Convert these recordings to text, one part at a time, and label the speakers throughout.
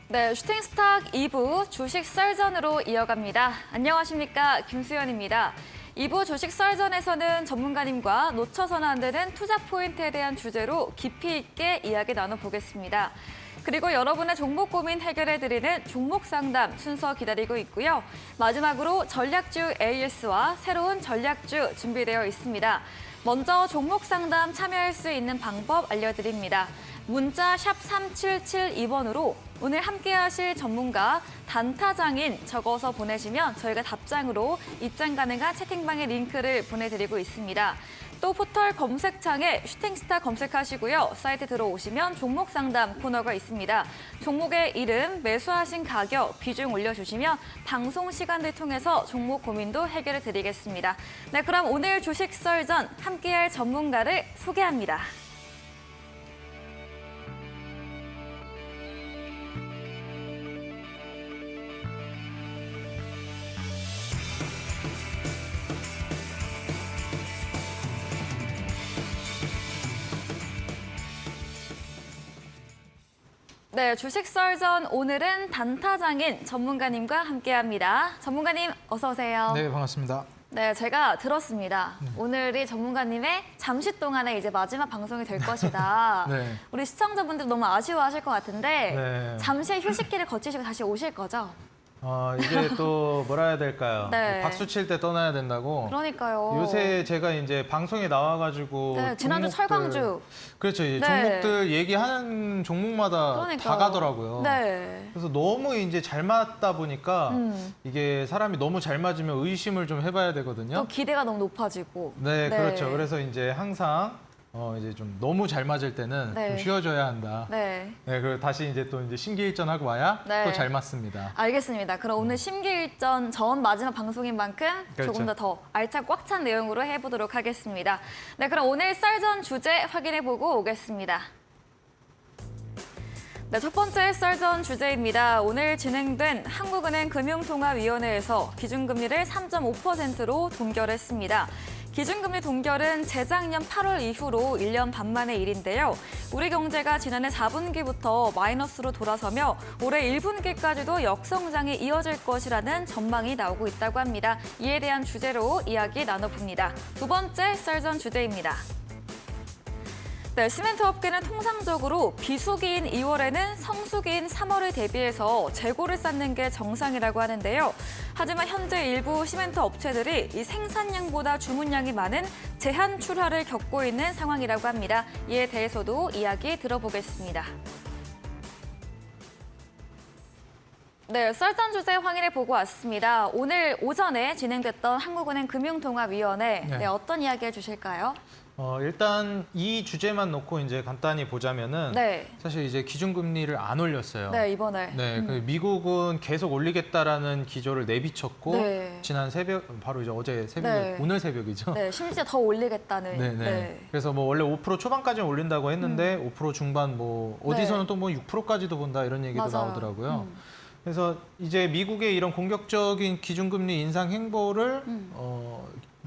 Speaker 1: 네, 슈팅스탁 2부 주식 썰전으로 이어갑니다. 안녕하십니까, 김수연입니다. 2부 주식 썰전에서는 전문가님과 놓쳐서는 안 되는 투자 포인트에 대한 주제로 깊이 있게 이야기 나눠보겠습니다. 그리고 여러분의 종목 고민 해결해드리는 종목 상담 순서 기다리고 있고요. 마지막으로 전략주 AS와 새로운 전략주 준비되어 있습니다. 먼저 종목 상담 참여할 수 있는 방법 알려드립니다. 문자 샵 3772번으로 오늘 함께하실 전문가 단타장인 적어서 보내시면 저희가 답장으로 입장 가능한 채팅방의 링크를 보내드리고 있습니다. 또 포털 검색창에 슈팅스타 검색하시고요. 사이트 들어오시면 종목 상담 코너가 있습니다. 종목의 이름, 매수하신 가격, 비중 올려주시면 방송 시간을 통해서 종목 고민도 해결해 드리겠습니다. 네, 그럼 오늘 주식 썰전 함께할 전문가를 소개합니다. 네, 주식 썰전 오늘은 단타장인 전문가님과 함께합니다. 전문가님 어서 오세요.
Speaker 2: 네, 반갑습니다.
Speaker 1: 네, 제가 들었습니다. 오늘이 전문가님의 잠시 동안의 이제 마지막 방송이 될 것이다.
Speaker 2: 네.
Speaker 1: 우리 시청자분들 너무 아쉬워하실 것 같은데
Speaker 2: 네.
Speaker 1: 잠시 휴식기를 거치시고 다시 오실 거죠?
Speaker 2: 이게 또 뭐라 해야 될까요?
Speaker 1: 네.
Speaker 2: 박수 칠 때 떠나야 된다고.
Speaker 1: 그러니까요.
Speaker 2: 요새 제가 이제 방송에 나와가지고
Speaker 1: 네, 지난주 철강주.
Speaker 2: 그렇죠. 이
Speaker 1: 네.
Speaker 2: 종목들 얘기하는 종목마다
Speaker 1: 그러니까.
Speaker 2: 다 가더라고요.
Speaker 1: 네.
Speaker 2: 그래서 너무 이제 잘 맞다 보니까 이게 사람이 너무 잘 맞으면 의심을 좀 해봐야 되거든요.
Speaker 1: 또 기대가 너무 높아지고.
Speaker 2: 네, 그렇죠. 그래서 이제 항상 이제 좀 너무 잘 맞을 때는
Speaker 1: 네.
Speaker 2: 좀 쉬어줘야 한다.
Speaker 1: 네.
Speaker 2: 네, 그리고 다시 이제 또 이제 심기일전하고 와야
Speaker 1: 네.
Speaker 2: 또 잘 맞습니다.
Speaker 1: 알겠습니다. 그럼 오늘 심기일전 전 마지막 방송인 만큼
Speaker 2: 그렇죠.
Speaker 1: 조금 더 알차고 꽉 찬 내용으로 해보도록 하겠습니다. 네, 그럼 오늘 썰전 주제 확인해보고 오겠습니다. 네, 첫 번째 썰전 주제입니다. 오늘 진행된 한국은행 금융통화위원회에서 기준금리를 3.5%로 동결했습니다. 기준금리 동결은 재작년 8월 이후로 1년 반 만의 일인데요. 우리 경제가 지난해 4분기부터 마이너스로 돌아서며 올해 1분기까지도 역성장이 이어질 것이라는 전망이 나오고 있다고 합니다. 이에 대한 주제로 이야기 나눠봅니다. 두 번째 썰전 주제입니다. 네, 시멘트 업계는 통상적으로 비수기인 2월에는 성수기인 3월을 대비해서 재고를 쌓는 게 정상이라고 하는데요. 하지만 현재 일부 시멘트 업체들이 이 생산량보다 주문량이 많은 제한 출하를 겪고 있는 상황이라고 합니다. 이에 대해서도 이야기 들어보겠습니다. 네, 썰전 주제 확인해 보고 왔습니다. 오늘 오전에 진행됐던 한국은행 금융통화위원회
Speaker 2: 네.
Speaker 1: 어떤 이야기 해주실까요?
Speaker 2: 일단 이 주제만 놓고 이제 간단히 보자면은
Speaker 1: 네.
Speaker 2: 사실 이제 기준금리를 안 올렸어요.
Speaker 1: 네, 이번에.
Speaker 2: 네, 그 미국은 계속 올리겠다라는 기조를 내비쳤고
Speaker 1: 네.
Speaker 2: 지난 새벽 바로 이제 어제 새벽
Speaker 1: 네.
Speaker 2: 오늘 새벽이죠.
Speaker 1: 네, 심지어 더 올리겠다는.
Speaker 2: 네, 네. 그래서 뭐 원래 5% 초반까지는 올린다고 했는데 5% 중반 뭐 어디서는
Speaker 1: 네.
Speaker 2: 또 뭐 6%까지도 본다 이런 얘기도
Speaker 1: 맞아요.
Speaker 2: 나오더라고요. 그래서 이제 미국의 이런 공격적인 기준금리 인상 행보를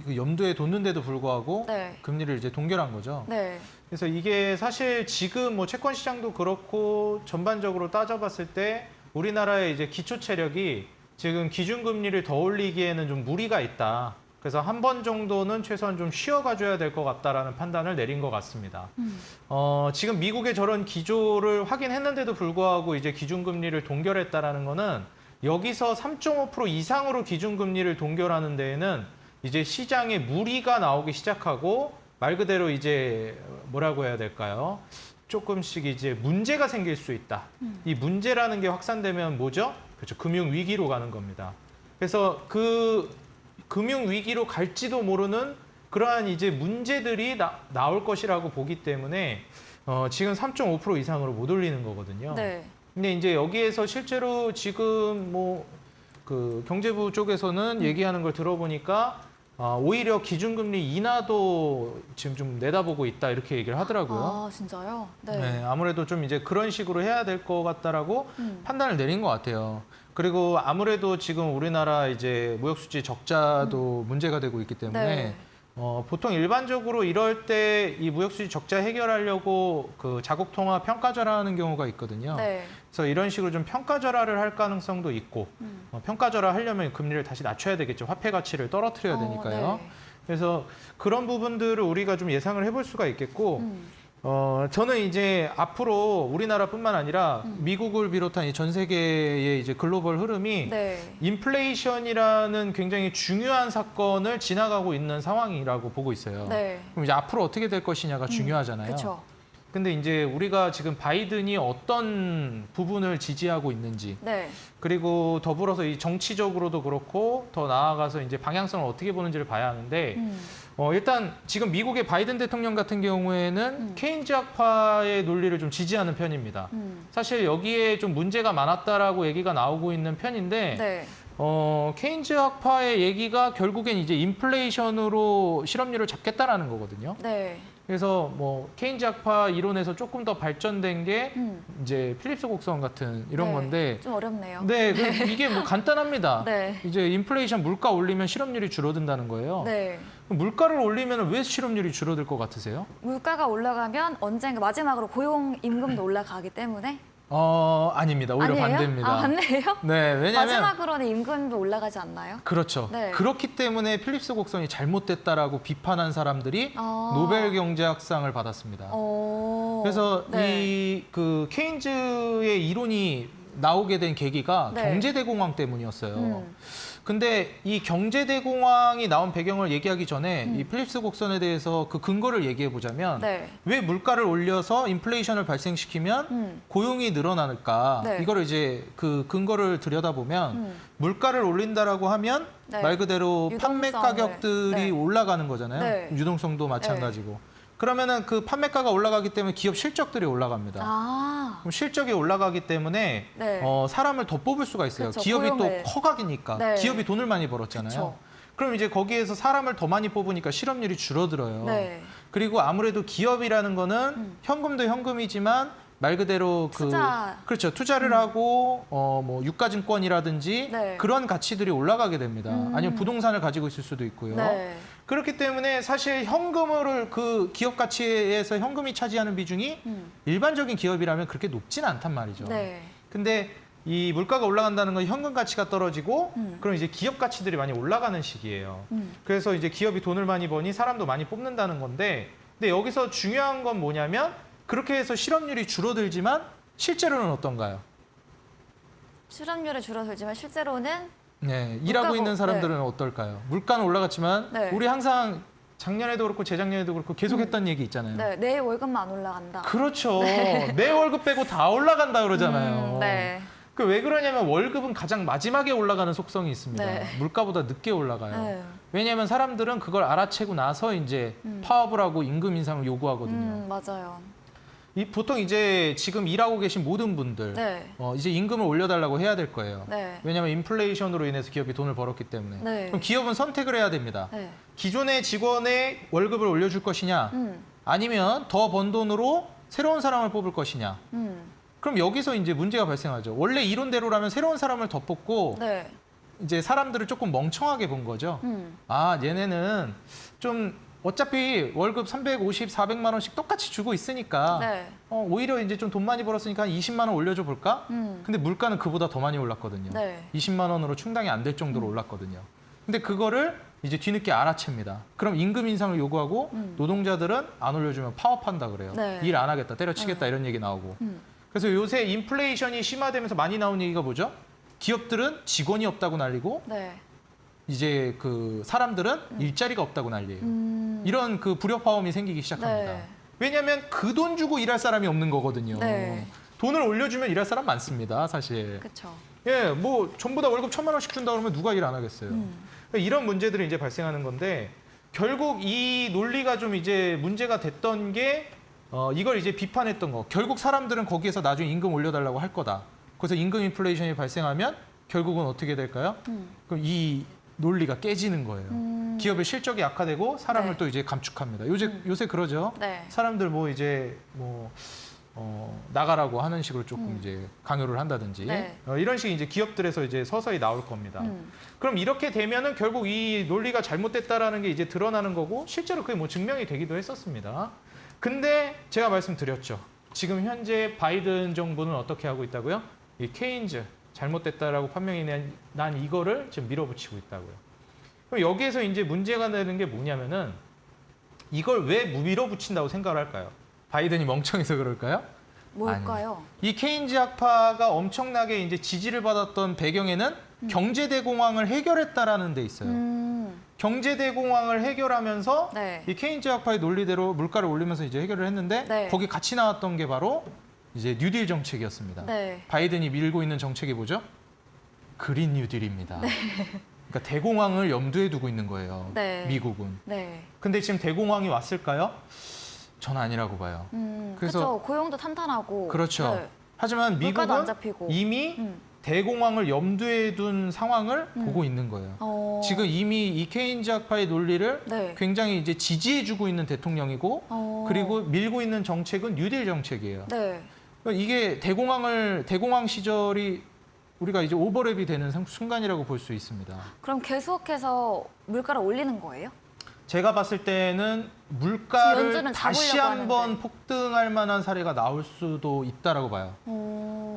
Speaker 2: 그 염두에 뒀는데도 불구하고
Speaker 1: 네.
Speaker 2: 금리를 이제 동결한 거죠.
Speaker 1: 네.
Speaker 2: 그래서 이게 사실 지금 뭐 채권 시장도 그렇고 전반적으로 따져봤을 때 우리나라의 이제 기초 체력이 지금 기준금리를 더 올리기에는 좀 무리가 있다. 그래서 한 번 정도는 최소한 좀 쉬어가줘야 될 것 같다라는 판단을 내린 것 같습니다. 지금 미국의 저런 기조를 확인했는데도 불구하고 이제 기준금리를 동결했다라는 거는 여기서 3.5% 이상으로 기준금리를 동결하는 데에는 이제 시장에 무리가 나오기 시작하고 말 그대로 이제 뭐라고 해야 될까요? 조금씩 이제 문제가 생길 수 있다. 이 문제라는 게 확산되면 뭐죠? 그렇죠. 금융 위기로 가는 겁니다. 그래서 그 금융 위기로 갈지도 모르는 그러한 이제 문제들이 나올 것이라고 보기 때문에 지금 3.5% 이상으로 못 올리는 거거든요.
Speaker 1: 네.
Speaker 2: 근데 이제 여기에서 실제로 지금 뭐 그 경제부 쪽에서는 얘기하는 걸 들어보니까 오히려 기준금리 인하도 지금 좀 내다보고 있다 이렇게 얘기를 하더라고요.
Speaker 1: 아, 진짜요? 네.
Speaker 2: 네, 아무래도 좀 이제 그런 식으로 해야 될 것 같다라고 판단을 내린 것 같아요. 그리고 아무래도 지금 우리나라 이제 무역수지 적자도 문제가 되고 있기 때문에
Speaker 1: 네.
Speaker 2: 보통 일반적으로 이럴 때 이 무역수지 적자 해결하려고 그 자국 통화 평가절하하는 경우가 있거든요.
Speaker 1: 네.
Speaker 2: 그래서 이런 식으로 좀 평가절하를 할 가능성도 있고 평가절하 하려면 금리를 다시 낮춰야 되겠죠. 화폐 가치를 떨어뜨려야 되니까요.
Speaker 1: 네.
Speaker 2: 그래서 그런 부분들을 우리가 좀 예상을 해볼 수가 있겠고 저는 이제 앞으로 우리나라뿐만 아니라 미국을 비롯한 이 전 세계의 이제 글로벌 흐름이
Speaker 1: 네.
Speaker 2: 인플레이션이라는 굉장히 중요한 사건을 지나가고 있는 상황이라고 보고 있어요.
Speaker 1: 네.
Speaker 2: 그럼 이제 앞으로 어떻게 될 것이냐가 중요하잖아요.
Speaker 1: 그렇죠.
Speaker 2: 근데 이제 우리가 지금 바이든이 어떤 부분을 지지하고 있는지
Speaker 1: 네.
Speaker 2: 그리고 더불어서 이 정치적으로도 그렇고 더 나아가서 이제 방향성을 어떻게 보는지를 봐야 하는데 일단 지금 미국의 바이든 대통령 같은 경우에는 케인즈학파의 논리를 좀 지지하는 편입니다. 사실 여기에 좀 문제가 많았다라고 얘기가 나오고 있는 편인데
Speaker 1: 네.
Speaker 2: 케인즈학파의 얘기가 결국엔 이제 인플레이션으로 실업률을 잡겠다라는 거거든요.
Speaker 1: 네.
Speaker 2: 그래서 뭐 케인즈학파 이론에서 조금 더 발전된 게 이제 필립스 곡선 같은 이런
Speaker 1: 네.
Speaker 2: 건데
Speaker 1: 좀 어렵네요.
Speaker 2: 네, 이게 뭐 간단합니다.
Speaker 1: 네.
Speaker 2: 이제 인플레이션 물가 올리면 실업률이 줄어든다는 거예요.
Speaker 1: 네.
Speaker 2: 그럼 물가를 올리면 왜 실업률이 줄어들 것 같으세요?
Speaker 1: 물가가 올라가면 언젠가 마지막으로 고용 임금도 올라가기 때문에
Speaker 2: 아닙니다. 오히려
Speaker 1: 아니에요?
Speaker 2: 반대입니다.
Speaker 1: 아, 반대예요?
Speaker 2: 네, 왜냐면
Speaker 1: 마지막으로는 임금도 올라가지 않나요?
Speaker 2: 그렇죠.
Speaker 1: 네.
Speaker 2: 그렇기 때문에 필립스 곡선이 잘못됐다라고 비판한 사람들이
Speaker 1: 아.
Speaker 2: 노벨 경제학상을 받았습니다. 그래서
Speaker 1: 네.
Speaker 2: 이 그 케인즈의 이론이 나오게 된 계기가
Speaker 1: 네.
Speaker 2: 경제대공황 때문이었어요. 근데 이 경제대공황이 나온 배경을 얘기하기 전에 이 필립스 곡선에 대해서 그 근거를 얘기해 보자면
Speaker 1: 네.
Speaker 2: 왜 물가를 올려서 인플레이션을 발생시키면 고용이 늘어날까?
Speaker 1: 네.
Speaker 2: 이거를 이제 그 근거를 들여다보면 물가를 올린다라고 하면
Speaker 1: 네.
Speaker 2: 말 그대로 판매
Speaker 1: 유동성을,
Speaker 2: 가격들이
Speaker 1: 네.
Speaker 2: 올라가는 거잖아요.
Speaker 1: 네.
Speaker 2: 유동성도 마찬가지고. 그러면은 그 판매가가 올라가기 때문에 기업 실적들이 올라갑니다.
Speaker 1: 아.
Speaker 2: 그럼 실적이 올라가기 때문에
Speaker 1: 네.
Speaker 2: 사람을 더 뽑을 수가 있어요.
Speaker 1: 그쵸,
Speaker 2: 기업이
Speaker 1: 고용을.
Speaker 2: 또 허각이니까.
Speaker 1: 네.
Speaker 2: 기업이 돈을 많이 벌었잖아요.
Speaker 1: 그쵸.
Speaker 2: 그럼 이제 거기에서 사람을 더 많이 뽑으니까 실업률이 줄어들어요.
Speaker 1: 네.
Speaker 2: 그리고 아무래도 기업이라는 거는 현금도 현금이지만 말 그대로
Speaker 1: 투자.
Speaker 2: 그렇죠. 투자를 하고 뭐 유가증권이라든지
Speaker 1: 네.
Speaker 2: 그런 가치들이 올라가게 됩니다. 아니면 부동산을 가지고 있을 수도 있고요.
Speaker 1: 네.
Speaker 2: 그렇기 때문에 사실 현금을 그 기업 가치에서 현금이 차지하는 비중이 일반적인 기업이라면 그렇게 높진 않단 말이죠.
Speaker 1: 네.
Speaker 2: 근데 이 물가가 올라간다는 건 현금 가치가 떨어지고 그럼 이제 기업 가치들이 많이 올라가는 시기예요. 그래서 이제 기업이 돈을 많이 버니 사람도 많이 뽑는다는 건데 근데 여기서 중요한 건 뭐냐면 그렇게 해서 실업률이 줄어들지만 실제로는 어떤가요?
Speaker 1: 실업률이 줄어들지만 실제로는
Speaker 2: 네, 일하고 있는 사람들은
Speaker 1: 네.
Speaker 2: 어떨까요? 물가는 올라갔지만
Speaker 1: 네.
Speaker 2: 우리 항상 작년에도 그렇고 재작년에도 그렇고 계속 했던 얘기 있잖아요.
Speaker 1: 네, 내 월급만 안 올라간다.
Speaker 2: 그렇죠. 내 월급 빼고 다 올라간다 그러잖아요.
Speaker 1: 네.
Speaker 2: 그 왜 그러냐면 월급은 가장 마지막에 올라가는 속성이 있습니다.
Speaker 1: 네.
Speaker 2: 물가보다 늦게 올라가요.
Speaker 1: 네.
Speaker 2: 왜냐하면 사람들은 그걸 알아채고 나서 이제 파업을 하고 임금 인상을 요구하거든요.
Speaker 1: 맞아요.
Speaker 2: 보통 이제 지금 일하고 계신 모든 분들
Speaker 1: 네.
Speaker 2: 이제 임금을 올려달라고 해야 될 거예요.
Speaker 1: 네.
Speaker 2: 왜냐하면 인플레이션으로 인해서 기업이 돈을 벌었기 때문에.
Speaker 1: 네.
Speaker 2: 그럼 기업은 선택을 해야 됩니다.
Speaker 1: 네.
Speaker 2: 기존의 직원의 월급을 올려줄 것이냐 아니면 더 번 돈으로 새로운 사람을 뽑을 것이냐. 그럼 여기서 이제 문제가 발생하죠. 원래 이론대로라면 새로운 사람을 더 뽑고
Speaker 1: 네.
Speaker 2: 이제 사람들을 조금 멍청하게 본 거죠. 아, 얘네는 좀 어차피 월급 350, 400만 원씩 똑같이 주고 있으니까
Speaker 1: 네.
Speaker 2: 오히려 이제 좀 돈 많이 벌었으니까 한 20만 원 올려줘 볼까? 근데 물가는 그보다 더 많이 올랐거든요.
Speaker 1: 네.
Speaker 2: 20만 원으로 충당이 안 될 정도로 올랐거든요. 근데 그거를 이제 뒤늦게 알아챕니다. 그럼 임금 인상을 요구하고 노동자들은 안 올려주면 파업한다 그래요.
Speaker 1: 네.
Speaker 2: 일 안 하겠다, 때려치겠다 이런 얘기 나오고. 그래서 요새 인플레이션이 심화되면서 많이 나온 얘기가 뭐죠? 기업들은 직원이 없다고 난리고
Speaker 1: 네.
Speaker 2: 이제 그 사람들은 일자리가 없다고 난리예요. 이런 그 불협화음이 생기기 시작합니다.
Speaker 1: 네.
Speaker 2: 왜냐하면 그 돈 주고 일할 사람이 없는 거거든요.
Speaker 1: 네.
Speaker 2: 돈을 올려주면 일할 사람 많습니다, 사실.
Speaker 1: 그렇죠.
Speaker 2: 예, 뭐 전부 다 월급 1,000만 원씩 준다 그러면 누가 일 안 하겠어요. 그러니까 이런 문제들이 이제 발생하는 건데 결국 이 논리가 좀 이제 문제가 됐던 게 이걸 이제 비판했던 거. 결국 사람들은 거기에서 나중에 임금 올려달라고 할 거다. 그래서 임금 인플레이션이 발생하면 결국은 어떻게 될까요? 그럼 이 논리가 깨지는 거예요. 기업의 실적이 악화되고 사람을
Speaker 1: 네.
Speaker 2: 또 이제 감축합니다. 요새 그러죠.
Speaker 1: 네.
Speaker 2: 사람들 뭐 이제 뭐 나가라고 하는 식으로 조금 이제 강요를 한다든지
Speaker 1: 네.
Speaker 2: 이런 식의 이제 기업들에서 이제 서서히 나올 겁니다. 그럼 이렇게 되면은 결국 이 논리가 잘못됐다라는 게 이제 드러나는 거고 실제로 그게 뭐 증명이 되기도 했었습니다. 근데 제가 말씀드렸죠. 지금 현재 바이든 정부는 어떻게 하고 있다고요? 이 케인즈 잘못됐다라고 판명이 난 이거를 지금 밀어붙이고 있다고요. 그럼 여기에서 이제 문제가 되는 게 뭐냐면은 이걸 왜 밀어붙인다고 생각을 할까요? 바이든이 멍청해서 그럴까요?
Speaker 1: 뭘까요?
Speaker 2: 이 케인즈 학파가 엄청나게 이제 지지를 받았던 배경에는 경제 대공황을 해결했다라는 데 있어요. 경제 대공황을 해결하면서
Speaker 1: 네.
Speaker 2: 이 케인즈 학파의 논리대로 물가를 올리면서 이제 해결을 했는데
Speaker 1: 네.
Speaker 2: 거기 같이 나왔던 게 바로 이제 뉴딜 정책이었습니다.
Speaker 1: 네.
Speaker 2: 바이든이 밀고 있는 정책이 뭐죠? 그린 뉴딜입니다. 그러니까 대공황을 염두에 두고 있는 거예요.
Speaker 1: 네.
Speaker 2: 미국은.
Speaker 1: 네.
Speaker 2: 근데 지금 대공황이 왔을까요? 전 아니라고 봐요. 그래서
Speaker 1: 그렇죠. 고용도 탄탄하고.
Speaker 2: 그렇죠.
Speaker 1: 네.
Speaker 2: 하지만
Speaker 1: 물가도 안
Speaker 2: 미국은
Speaker 1: 잡히고.
Speaker 2: 이미
Speaker 1: 음.
Speaker 2: 대공황을 염두에 둔 상황을 보고 있는 거예요. 지금 이미 이 케인즈 학파의 논리를
Speaker 1: 네.
Speaker 2: 굉장히 이제 지지해주고 있는 대통령이고 그리고 밀고 있는 정책은 뉴딜 정책이에요.
Speaker 1: 네.
Speaker 2: 그러니까 이게 대공황 시절이 우리가 이제 오버랩이 되는 순간이라고 볼 수 있습니다.
Speaker 1: 그럼 계속해서 물가를 올리는 거예요?
Speaker 2: 제가 봤을 때는
Speaker 1: 지금
Speaker 2: 물가를
Speaker 1: 연준은
Speaker 2: 다시
Speaker 1: 잡으려고
Speaker 2: 한번
Speaker 1: 하는데.
Speaker 2: 폭등할 만한 사례가 나올 수도 있다라고 봐요.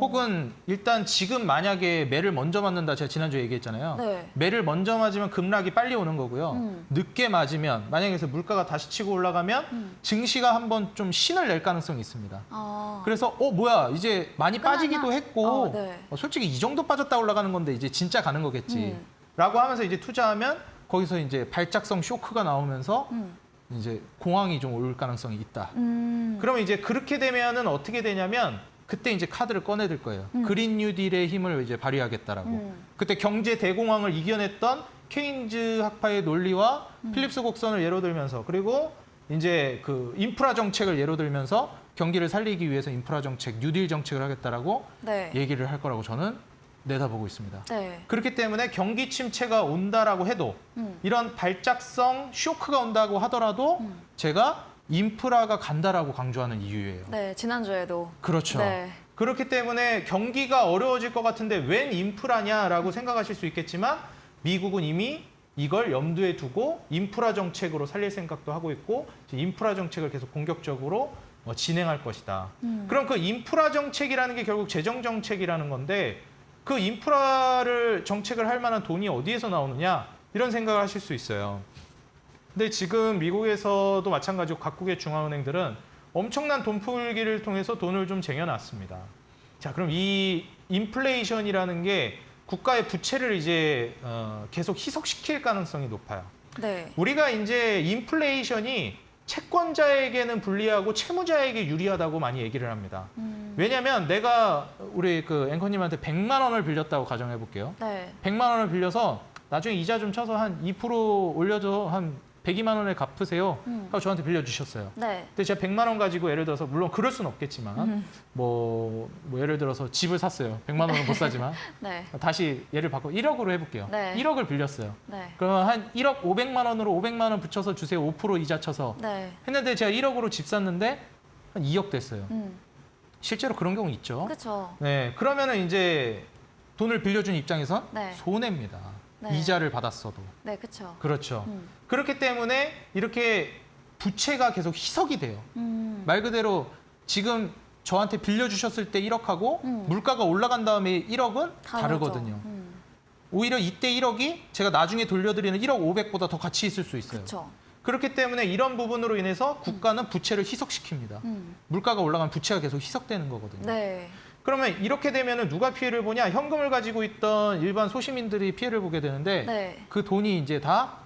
Speaker 2: 혹은 일단 지금 만약에 매를 먼저 맞는다, 제가 지난주에 얘기했잖아요.
Speaker 1: 네.
Speaker 2: 매를 먼저 맞으면 급락이 빨리 오는 거고요. 늦게 맞으면 만약에 물가가 다시 치고 올라가면 증시가 한번 좀 신을 낼 가능성이 있습니다.
Speaker 1: 아.
Speaker 2: 그래서 뭐야 이제 많이
Speaker 1: 끝났나?
Speaker 2: 빠지기도 했고
Speaker 1: 네.
Speaker 2: 솔직히 이 정도 빠졌다 올라가는 건데 이제 진짜 가는 거겠지 라고 하면서 이제 투자하면 거기서 이제 발작성 쇼크가 나오면서 이제 공황이 좀 올 가능성이 있다. 그러면 이제 그렇게 되면은 어떻게 되냐면 그때 이제 카드를 꺼내들 거예요. 그린 뉴딜의 힘을 이제 발휘하겠다라고. 그때 경제 대공황을 이겨냈던 케인즈 학파의 논리와 필립스 곡선을 예로 들면서 그리고 이제 그 인프라 정책을 예로 들면서 경기를 살리기 위해서 인프라 정책, 뉴딜 정책을 하겠다라고
Speaker 1: 네.
Speaker 2: 얘기를 할 거라고 저는 내다보고 있습니다.
Speaker 1: 네.
Speaker 2: 그렇기 때문에 경기 침체가 온다라고 해도 이런 발작성 쇼크가 온다고 하더라도 제가 인프라가 간다라고 강조하는 이유예요.
Speaker 1: 네. 지난주에도.
Speaker 2: 그렇죠.
Speaker 1: 네.
Speaker 2: 그렇기 때문에 경기가 어려워질 것 같은데 웬 인프라냐라고 생각하실 수 있겠지만 미국은 이미 이걸 염두에 두고 인프라 정책으로 살릴 생각도 하고 있고 인프라 정책을 계속 공격적으로 진행할 것이다. 그럼 그 인프라 정책이라는 게 결국 재정 정책이라는 건데 그 인프라를 정책을 할 만한 돈이 어디에서 나오느냐 이런 생각을 하실 수 있어요. 근데 지금 미국에서도 마찬가지로 각국의 중앙은행들은 엄청난 돈 풀기를 통해서 돈을 좀 쟁여놨습니다. 자, 그럼 이 인플레이션이라는 게 국가의 부채를 이제 계속 희석시킬 가능성이 높아요.
Speaker 1: 네.
Speaker 2: 우리가 이제 인플레이션이 채권자에게는 불리하고 채무자에게 유리하다고 많이 얘기를 합니다. 왜냐하면 내가 우리 그 앵커님한테 100만 원을 빌렸다고 가정해 볼게요.
Speaker 1: 네.
Speaker 2: 100만 원을 빌려서 나중에 이자 좀 쳐서 한 2% 올려줘 한 102만 원을 갚으세요. 하고 저한테 빌려주셨어요.
Speaker 1: 네.
Speaker 2: 근데 제가 100만 원 가지고 예를 들어서 물론 그럴 수는 없겠지만 뭐 예를 들어서 집을 샀어요. 100만 원은 못 사지만
Speaker 1: 네.
Speaker 2: 다시 예를 바꿔 1억으로 해볼게요.
Speaker 1: 네.
Speaker 2: 1억을 빌렸어요.
Speaker 1: 네.
Speaker 2: 그러면 한 1억 500만 원으로 500만 원 붙여서 주세요. 5% 이자 쳐서
Speaker 1: 네.
Speaker 2: 했는데 제가 1억으로 집 샀는데 한 2억 됐어요.
Speaker 1: 음.
Speaker 2: 실제로 그런 경우 있죠.
Speaker 1: 그렇죠.
Speaker 2: 네, 그러면은 이제 돈을 빌려준 입장에선
Speaker 1: 네.
Speaker 2: 손해입니다.
Speaker 1: 네.
Speaker 2: 이자를 받았어도.
Speaker 1: 네, 그렇죠.
Speaker 2: 그렇죠. 그렇기 때문에 이렇게 부채가 계속 희석이 돼요. 말 그대로 지금 저한테 빌려주셨을 때 1억하고 물가가 올라간 다음에 1억은 다르거든요. 오히려 이때 1억이 제가 나중에 돌려드리는 1억 500보다 더 가치 있을 수 있어요.
Speaker 1: 그렇죠.
Speaker 2: 그렇기 때문에 이런 부분으로 인해서 국가는 부채를 희석시킵니다. 물가가 올라가면 부채가 계속 희석되는 거거든요.
Speaker 1: 네.
Speaker 2: 그러면 이렇게 되면 누가 피해를 보냐? 현금을 가지고 있던 일반 소시민들이 피해를 보게 되는데
Speaker 1: 네.
Speaker 2: 그 돈이 이제 다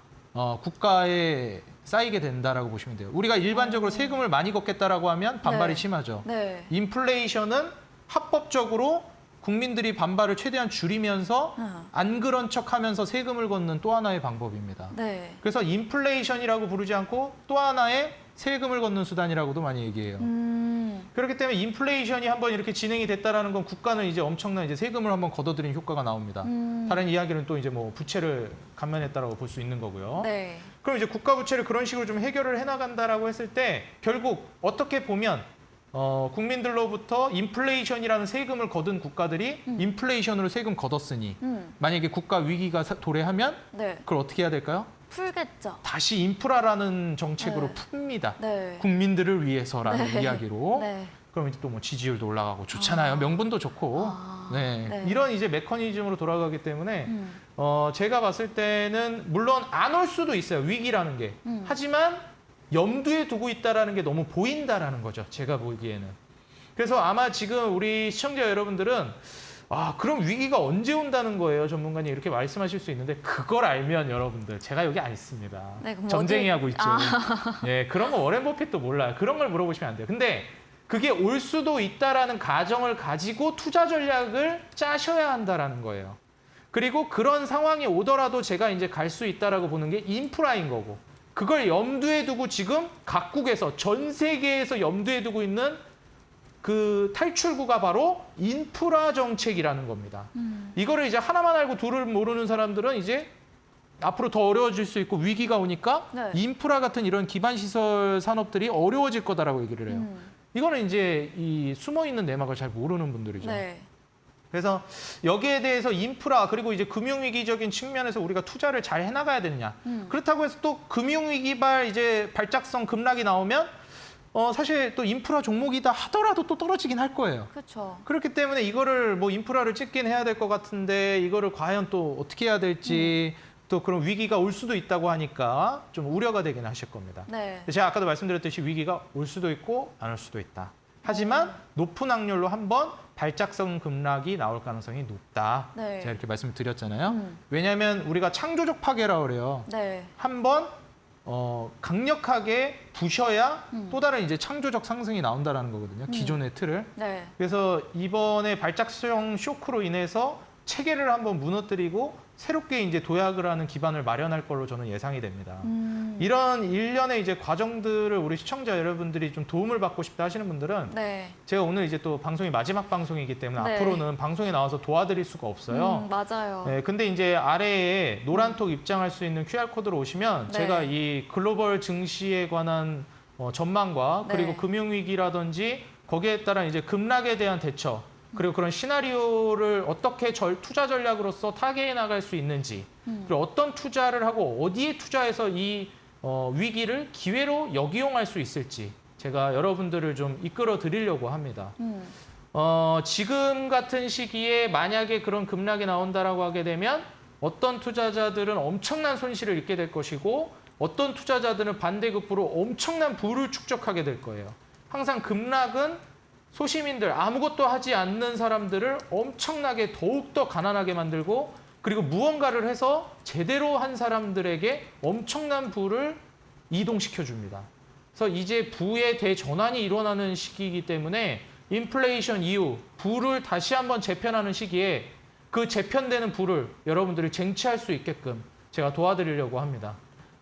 Speaker 2: 국가에 쌓이게 된다라고 보시면 돼요. 우리가 일반적으로 세금을 많이 걷겠다라고 하면 반발이
Speaker 1: 네.
Speaker 2: 심하죠.
Speaker 1: 네.
Speaker 2: 인플레이션은 합법적으로 국민들이 반발을 최대한 줄이면서 안 그런 척하면서 세금을 걷는 또 하나의 방법입니다.
Speaker 1: 네.
Speaker 2: 그래서 인플레이션이라고 부르지 않고 또 하나의 세금을 걷는 수단이라고도 많이 얘기해요. 그렇기 때문에 인플레이션이 한번 이렇게 진행이 됐다라는 건 국가는 이제 엄청난 이제 세금을 한번 걷어들이는 효과가 나옵니다. 다른 이야기는 또 이제 뭐 부채를 감면했다라고 볼 수 있는 거고요.
Speaker 1: 네.
Speaker 2: 그럼 이제 국가 부채를 그런 식으로 좀 해결을 해나간다라고 했을 때 결국 어떻게 보면 국민들로부터 인플레이션이라는 세금을 거둔 국가들이 인플레이션으로 세금 걷었으니 만약에 국가 위기가 도래하면
Speaker 1: 네.
Speaker 2: 그걸 어떻게 해야 될까요?
Speaker 1: 풀겠죠.
Speaker 2: 다시 인프라라는 정책으로
Speaker 1: 네.
Speaker 2: 풉니다.
Speaker 1: 네.
Speaker 2: 국민들을 위해서라는
Speaker 1: 네.
Speaker 2: 이야기로.
Speaker 1: 네.
Speaker 2: 그럼 이제 또 뭐 지지율도 올라가고 좋잖아요. 명분도 좋고. 네.
Speaker 1: 네.
Speaker 2: 이런 이제 메커니즘으로 돌아가기 때문에 제가 봤을 때는 물론 안 올 수도 있어요. 위기라는 게. 하지만 염두에 두고 있다라는 게 너무 보인다라는 거죠. 제가 보기에는. 그래서 아마 지금 우리 시청자 여러분들은 그럼 위기가 언제 온다는 거예요? 전문가님 이렇게 말씀하실 수 있는데 그걸 알면 여러분들 제가 여기 안 있습니다.
Speaker 1: 네, 그럼
Speaker 2: 점쟁이 하고 있죠. 예, 그런 거 워렌 버핏도 몰라요. 그런 걸 물어보시면 안 돼요. 근데 그게 올 수도 있다라는 가정을 가지고 투자 전략을 짜셔야 한다라는 거예요. 그리고 그런 상황이 오더라도 제가 이제 갈 수 있다라고 보는 게 인프라인 거고 그걸 염두에 두고 지금 각국에서 전 세계에서 염두에 두고 있는 그 탈출구가 바로 인프라 정책이라는 겁니다. 이거를 이제 하나만 알고 둘을 모르는 사람들은 이제 앞으로 더 어려워질 수 있고 위기가 오니까
Speaker 1: 네.
Speaker 2: 인프라 같은 이런 기반 시설 산업들이 어려워질 거다라고 얘기를 해요. 이거는 이제 이 숨어 있는 내막을 잘 모르는 분들이죠.
Speaker 1: 네.
Speaker 2: 그래서 여기에 대해서 인프라 그리고 이제 금융위기적인 측면에서 우리가 투자를 잘 해나가야 되느냐. 그렇다고 해서 또 금융위기발 이제 발작성 급락이 나오면 사실 또 인프라 종목이다 하더라도 또 떨어지긴 할 거예요.
Speaker 1: 그렇죠.
Speaker 2: 그렇기 때문에 이거를 뭐 인프라를 찍긴 해야 될 것 같은데 이거를 과연 또 어떻게 해야 될지 또 그런 위기가 올 수도 있다고 하니까 좀 우려가 되긴 하실 겁니다.
Speaker 1: 네.
Speaker 2: 제가 아까도 말씀드렸듯이 위기가 올 수도 있고 안 올 수도 있다. 하지만 높은 확률로 한번 발작성 급락이 나올 가능성이 높다.
Speaker 1: 네.
Speaker 2: 제가 이렇게 말씀을 드렸잖아요. 왜냐하면 우리가 창조적 파괴라고 그래요.
Speaker 1: 네.
Speaker 2: 한번 강력하게 부셔야 또 다른 이제 창조적 상승이 나온다라는 거거든요. 기존의 틀을.
Speaker 1: 네.
Speaker 2: 그래서 이번에 발작성 쇼크로 인해서 체계를 한번 무너뜨리고 새롭게 이제 도약을 하는 기반을 마련할 걸로 저는 예상이 됩니다. 이런 일련의 이제 과정들을 우리 시청자 여러분들이 좀 도움을 받고 싶다 하시는 분들은
Speaker 1: 네.
Speaker 2: 제가 오늘 이제 또 방송이 마지막 방송이기 때문에
Speaker 1: 네.
Speaker 2: 앞으로는 방송에 나와서 도와드릴 수가 없어요.
Speaker 1: 맞아요.
Speaker 2: 네, 근데 이제 아래에 노란톡 입장할 수 있는 QR코드로 오시면
Speaker 1: 네.
Speaker 2: 제가 이 글로벌 증시에 관한 전망과
Speaker 1: 네.
Speaker 2: 그리고 금융위기라든지 거기에 따른 이제 급락에 대한 대처 그리고 그런 시나리오를 어떻게 투자 전략으로서 타개해 나갈 수 있는지 그리고 어떤 투자를 하고 어디에 투자해서 이 위기를 기회로 역이용할 수 있을지 제가 여러분들을 좀 이끌어 드리려고 합니다. 지금 같은 시기에 만약에 그런 급락이 나온다라고 하게 되면 어떤 투자자들은 엄청난 손실을 입게 될 것이고 어떤 투자자들은 반대급부로 엄청난 부를 축적하게 될 거예요. 항상 급락은 소시민들, 아무것도 하지 않는 사람들을 엄청나게 더욱더 가난하게 만들고 그리고 무언가를 해서 제대로 한 사람들에게 엄청난 부를 이동시켜줍니다. 그래서 이제 부의 대전환이 일어나는 시기이기 때문에 인플레이션 이후 부를 다시 한번 재편하는 시기에 그 재편되는 부를 여러분들이 쟁취할 수 있게끔 제가 도와드리려고 합니다.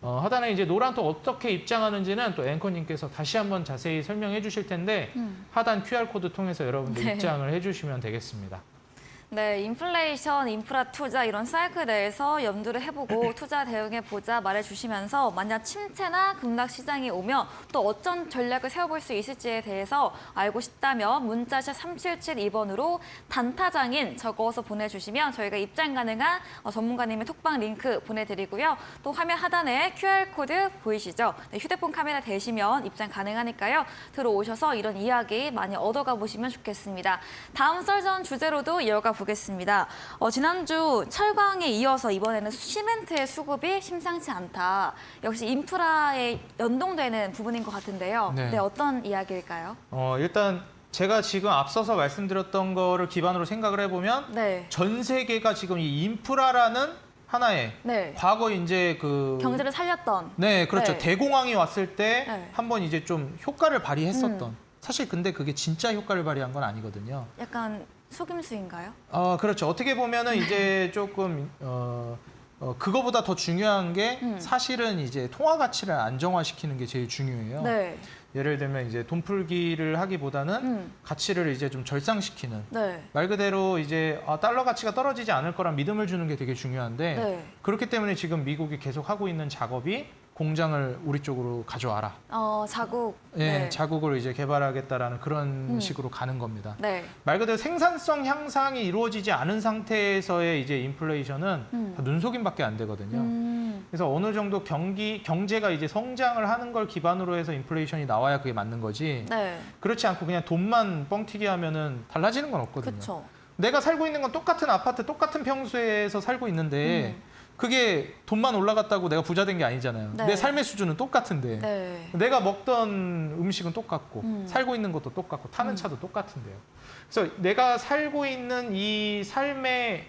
Speaker 2: 하단에 이제 노란톡 어떻게 입장하는지는 또 앵커님께서 다시 한번 자세히 설명해 주실 텐데 하단 QR코드 통해서 여러분들
Speaker 1: 네.
Speaker 2: 입장을 해주시면 되겠습니다.
Speaker 1: 네, 인플레이션, 인프라 투자 이런 사이클 내에서 염두를 해보고 투자 대응해보자 말해주시면서 만약 침체나 급락 시장이 오면 또 어떤 전략을 세워볼 수 있을지에 대해서 알고 싶다면 문자샵 3772번으로 단타장인 적어서 보내주시면 저희가 입장 가능한 전문가님의 톡방 링크 보내드리고요. 또 화면 하단에 QR코드 보이시죠? 네, 휴대폰 카메라 대시면 입장 가능하니까요. 들어오셔서 이런 이야기 많이 얻어가 보시면 좋겠습니다. 다음 썰전 주제로도 이어가 보겠습니다. 지난주 철강에 이어서 이번에는 시멘트의 수급이 심상치 않다. 역시 인프라에 연동되는 부분인 것 같은데요.
Speaker 2: 네.
Speaker 1: 네, 어떤 이야기일까요?
Speaker 2: 일단 제가 지금 앞서서 말씀드렸던 거를 기반으로 생각을 해보면
Speaker 1: 네.
Speaker 2: 전 세계가 지금 이 인프라라는 하나의
Speaker 1: 네.
Speaker 2: 과거 이제 그
Speaker 1: 경제를 살렸던.
Speaker 2: 네, 그렇죠.
Speaker 1: 네.
Speaker 2: 대공황이 왔을 때
Speaker 1: 네.
Speaker 2: 한번 이제 좀 효과를 발휘했었던 사실 근데 그게 진짜 효과를 발휘한 건 아니거든요.
Speaker 1: 약간 속임수인가요?
Speaker 2: 그렇죠. 어떻게 보면은 이제 조금 그거보다 더 중요한 게 사실은 이제 통화 가치를 안정화시키는 게 제일 중요해요.
Speaker 1: 네.
Speaker 2: 예를 들면 이제 돈풀기를 하기보다는 가치를 이제 좀 절상시키는
Speaker 1: 네.
Speaker 2: 말 그대로 이제 달러 가치가 떨어지지 않을 거란 믿음을 주는 게 되게 중요한데
Speaker 1: 네.
Speaker 2: 그렇기 때문에 지금 미국이 계속 하고 있는 작업이 공장을 우리 쪽으로 가져와라.
Speaker 1: 자국.
Speaker 2: 예,
Speaker 1: 네.
Speaker 2: 자국을 이제 개발하겠다라는 그런 식으로 가는 겁니다.
Speaker 1: 네.
Speaker 2: 말 그대로 생산성 향상이 이루어지지 않은 상태에서의 이제 인플레이션은 다 눈속임밖에 안 되거든요. 그래서 어느 정도 경제가 이제 성장을 하는 걸 기반으로 해서 인플레이션이 나와야 그게 맞는 거지.
Speaker 1: 네.
Speaker 2: 그렇지 않고 그냥 돈만 뻥튀기 하면은 달라지는 건 없거든요.
Speaker 1: 그렇죠.
Speaker 2: 내가 살고 있는 건 똑같은 아파트, 똑같은 평수에서 살고 있는데 그게 돈만 올라갔다고 내가 부자 된 게 아니잖아요.
Speaker 1: 네.
Speaker 2: 내 삶의 수준은 똑같은데
Speaker 1: 네.
Speaker 2: 내가 먹던 음식은 똑같고 살고 있는 것도 똑같고 타는 차도 똑같은데요. 그래서 내가 살고 있는 이 삶의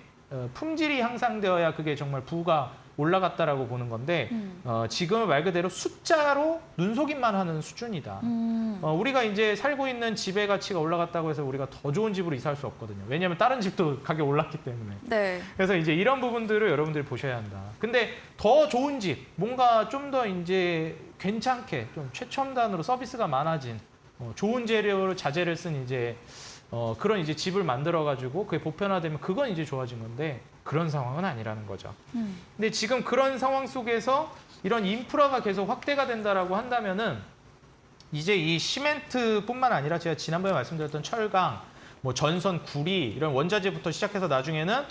Speaker 2: 품질이 향상되어야 그게 정말 부가 올라갔다라고 보는 건데 지금은 말 그대로 숫자로 눈속임만 하는 수준이다. 우리가 이제 살고 있는 집의 가치가 올라갔다고 해서 우리가 더 좋은 집으로 이사할 수 없거든요. 왜냐하면 다른 집도 가격 올랐기 때문에.
Speaker 1: 네.
Speaker 2: 그래서 이제 이런 부분들을 여러분들이 보셔야 한다. 근데 더 좋은 집, 뭔가 좀 더 이제 괜찮게 좀 최첨단으로 서비스가 많아진 좋은 재료로 자재를 쓴 이제 그런 이제 집을 만들어 가지고 그게 보편화되면 그건 이제 좋아진 건데 그런 상황은 아니라는 거죠. 근데 지금 그런 상황 속에서 이런 인프라가 계속 확대가 된다라고 한다면은 이제 이 시멘트뿐만 아니라 제가 지난번에 말씀드렸던 철강, 뭐 전선, 구리 이런 원자재부터 시작해서 나중에는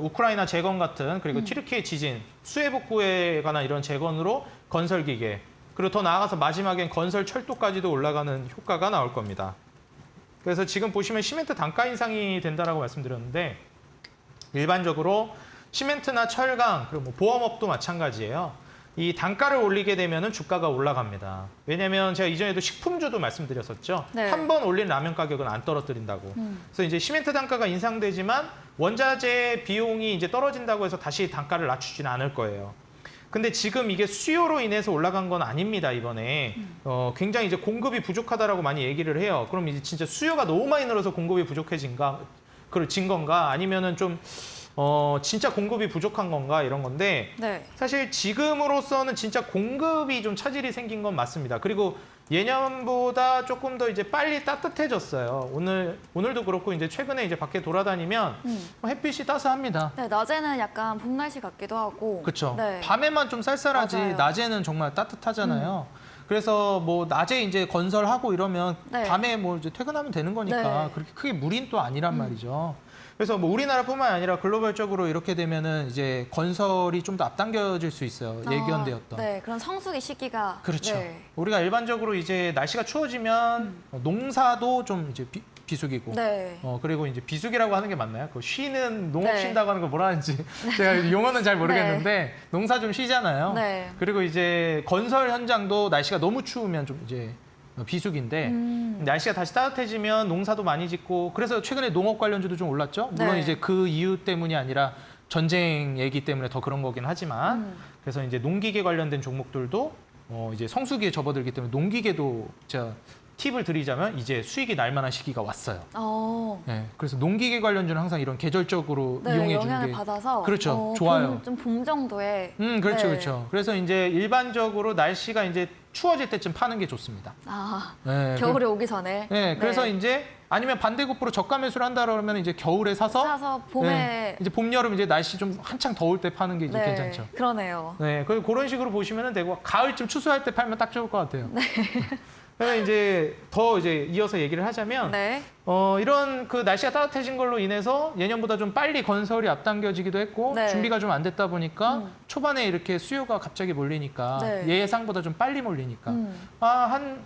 Speaker 2: 우크라이나 재건 같은 그리고 튀르키예 지진, 수해 복구에 관한 이런 재건으로 건설 기계 그리고 더 나아가서 마지막엔 건설 철도까지도 올라가는 효과가 나올 겁니다. 그래서 지금 보시면 시멘트 단가 인상이 된다라고 말씀드렸는데 일반적으로 시멘트나 철강 그리고 뭐 보험업도 마찬가지예요. 이 단가를 올리게 되면은 주가가 올라갑니다. 왜냐하면 제가 이전에도 식품주도 말씀드렸었죠.
Speaker 1: 네.
Speaker 2: 한 번 올린 라면 가격은 안 떨어뜨린다고. 그래서 이제 시멘트 단가가 인상되지만 원자재 비용이 이제 떨어진다고 해서 다시 단가를 낮추지는 않을 거예요. 근데 지금 이게 수요로 인해서 올라간 건 아닙니다, 이번에. 굉장히 이제 공급이 부족하다라고 많이 얘기를 해요. 그럼 이제 진짜 수요가 너무 많이 늘어서 공급이 부족해진 건가? 아니면은 좀, 진짜 공급이 부족한 건가? 이런 건데.
Speaker 1: 네.
Speaker 2: 사실 지금으로서는 진짜 공급이 좀 차질이 생긴 건 맞습니다. 그리고 예년보다 조금 더 이제 빨리 따뜻해졌어요. 오늘도 그렇고 이제 최근에 이제 밖에 돌아다니면 햇빛이 따스합니다.
Speaker 1: 네, 낮에는 약간 봄 날씨 같기도 하고.
Speaker 2: 그렇죠.
Speaker 1: 네.
Speaker 2: 밤에만 좀 쌀쌀하지
Speaker 1: 맞아요.
Speaker 2: 낮에는 정말 따뜻하잖아요. 그래서 뭐 낮에 이제 건설하고 이러면
Speaker 1: 네.
Speaker 2: 밤에 뭐 이제 퇴근하면 되는 거니까
Speaker 1: 네.
Speaker 2: 그렇게 크게 무리는 또 아니란 말이죠. 그래서 뭐 우리나라뿐만 아니라 글로벌적으로 이렇게 되면은 이제 건설이 좀 더 앞당겨질 수 있어요. 예견되었던.
Speaker 1: 네, 그런 성수기 시기가.
Speaker 2: 그렇죠.
Speaker 1: 네.
Speaker 2: 우리가 일반적으로 이제 날씨가 추워지면 농사도 좀 이제 비수기고.
Speaker 1: 네.
Speaker 2: 그리고 이제 비수기라고 하는 게 맞나요? 그 쉬는 농업
Speaker 1: 네.
Speaker 2: 쉰다고 하는 거 뭐라 하는지 제가 용어는 잘 모르겠는데 농사 좀 쉬잖아요.
Speaker 1: 네.
Speaker 2: 그리고 이제 건설 현장도 날씨가 너무 추우면 좀 이제 비수기인데 날씨가 다시 따뜻해지면 농사도 많이 짓고 그래서 최근에 농업 관련주도 좀 올랐죠. 물론
Speaker 1: 네.
Speaker 2: 이제 그 이유 때문이 아니라 전쟁 얘기 때문에 더 그런 거긴 하지만 그래서 이제 농기계 관련된 종목들도 이제 성수기에 접어들기 때문에 농기계도 제가 팁을 드리자면 이제 수익이 날 만한 시기가 왔어요. 네, 그래서 농기계 관련주는 항상 이런 계절적으로
Speaker 1: 네,
Speaker 2: 이용해
Speaker 1: 영향을
Speaker 2: 주는 게
Speaker 1: 받아서.
Speaker 2: 그렇죠. 좋아요.
Speaker 1: 좀 봄 정도에.
Speaker 2: 그렇죠,
Speaker 1: 네.
Speaker 2: 그렇죠. 그래서 이제 일반적으로 날씨가 이제 추워질 때쯤 파는 게 좋습니다.
Speaker 1: 네, 겨울에 오기 전에.
Speaker 2: 네, 그래서 이제 아니면 반대급부로 저가 매수를 한다 그러면 이제 겨울에 사서
Speaker 1: 봄에.
Speaker 2: 네, 이제 봄, 여름 이제 날씨 좀 한창 더울 때 파는 게 이제
Speaker 1: 네,
Speaker 2: 괜찮죠.
Speaker 1: 그러네요.
Speaker 2: 네, 그런 식으로 보시면 되고 가을쯤 추수할 때 팔면 딱 좋을 것 같아요. 네. 그러면 이제 더 이제 이어서 얘기를 하자면
Speaker 1: 네.
Speaker 2: 이런 그 날씨가 따뜻해진 걸로 인해서 예년보다 좀 빨리 건설이 앞당겨지기도 했고
Speaker 1: 네.
Speaker 2: 준비가 좀 안 됐다 보니까 초반에 이렇게 수요가 갑자기 몰리니까
Speaker 1: 네.
Speaker 2: 예상보다 좀 빨리 몰리니까 한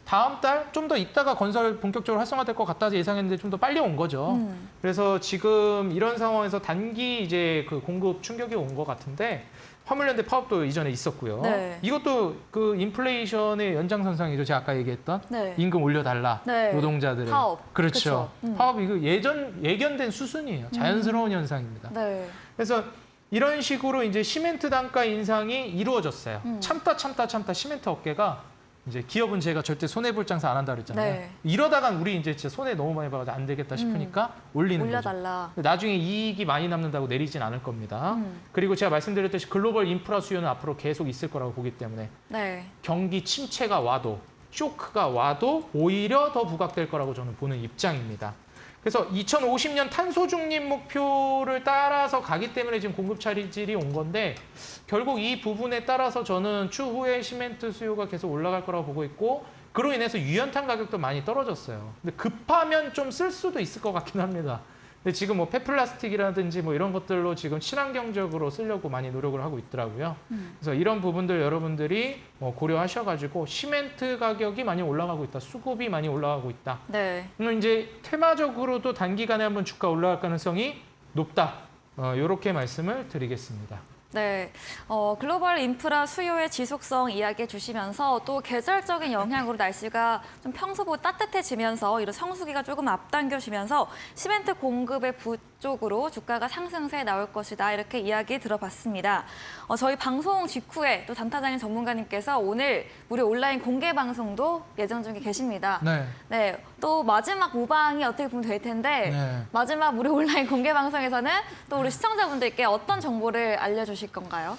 Speaker 2: 다음 달 좀 더 있다가 건설 본격적으로 활성화될 것 같다 예상했는데 좀 더 빨리 온 거죠. 그래서 지금 이런 상황에서 단기 이제 그 공급 충격이 온 것 같은데 화물연대 파업도 이전에 있었고요.
Speaker 1: 네.
Speaker 2: 이것도 그 인플레이션의 연장선상이죠. 제가 아까 얘기했던
Speaker 1: 네.
Speaker 2: 임금 올려달라
Speaker 1: 네.
Speaker 2: 노동자들의
Speaker 1: 파업.
Speaker 2: 그렇죠.
Speaker 1: 그쵸.
Speaker 2: 파업 이거 예견된 수순이에요. 자연스러운 현상입니다.
Speaker 1: 네.
Speaker 2: 그래서 이런 식으로 이제 시멘트 단가 인상이 이루어졌어요. 참다 시멘트 업계가 이제 기업은 제가 절대 손해 볼 장사 안 한다 그랬잖아요.
Speaker 1: 네.
Speaker 2: 이러다간 우리 이제 진짜 손해 너무 많이 봐가지고 안 되겠다 싶으니까 올리는 거죠.
Speaker 1: 올려달라.
Speaker 2: 나중에 이익이 많이 남는다고 내리진 않을 겁니다. 그리고 제가 말씀드렸듯이 글로벌 인프라 수요는 앞으로 계속 있을 거라고 보기 때문에
Speaker 1: 네.
Speaker 2: 경기 침체가 와도 쇼크가 와도 오히려 더 부각될 거라고 저는 보는 입장입니다. 그래서 2050년 탄소 중립 목표를 따라서 가기 때문에 지금 공급 차질이 온 건데 결국 이 부분에 따라서 저는 추후에 시멘트 수요가 계속 올라갈 거라고 보고 있고 그로 인해서 유연탄 가격도 많이 떨어졌어요. 근데 급하면 좀 쓸 수도 있을 것 같긴 합니다. 근데 지금 뭐 폐플라스틱이라든지 뭐 이런 것들로 지금 친환경적으로 쓰려고 많이 노력을 하고 있더라고요. 그래서 이런 부분들 여러분들이 고려하셔가지고 시멘트 가격이 많이 올라가고 있다. 수급이 많이 올라가고 있다.
Speaker 1: 네.
Speaker 2: 그럼 이제 테마적으로도 단기간에 한번 주가 올라갈 가능성이 높다. 이렇게 말씀을 드리겠습니다.
Speaker 1: 네, 글로벌 인프라 수요의 지속성 이야기해 주시면서 또 계절적인 영향으로 날씨가 좀 평소보다 따뜻해지면서 이런 성수기가 조금 앞당겨지면서 시멘트 공급의 부쪽으로 주가가 상승세에 나올 것이다 이렇게 이야기 들어봤습니다. 저희 방송 직후에 또 단타장인 전문가님께서 오늘 무료 온라인 공개 방송도 예정 중에 계십니다.
Speaker 2: 네.
Speaker 1: 네, 또 마지막 모방이 어떻게 보면 될 텐데
Speaker 2: 네.
Speaker 1: 마지막 무료 온라인 공개 방송에서는 또 우리 시청자분들께 어떤 정보를 알려주실 건가요?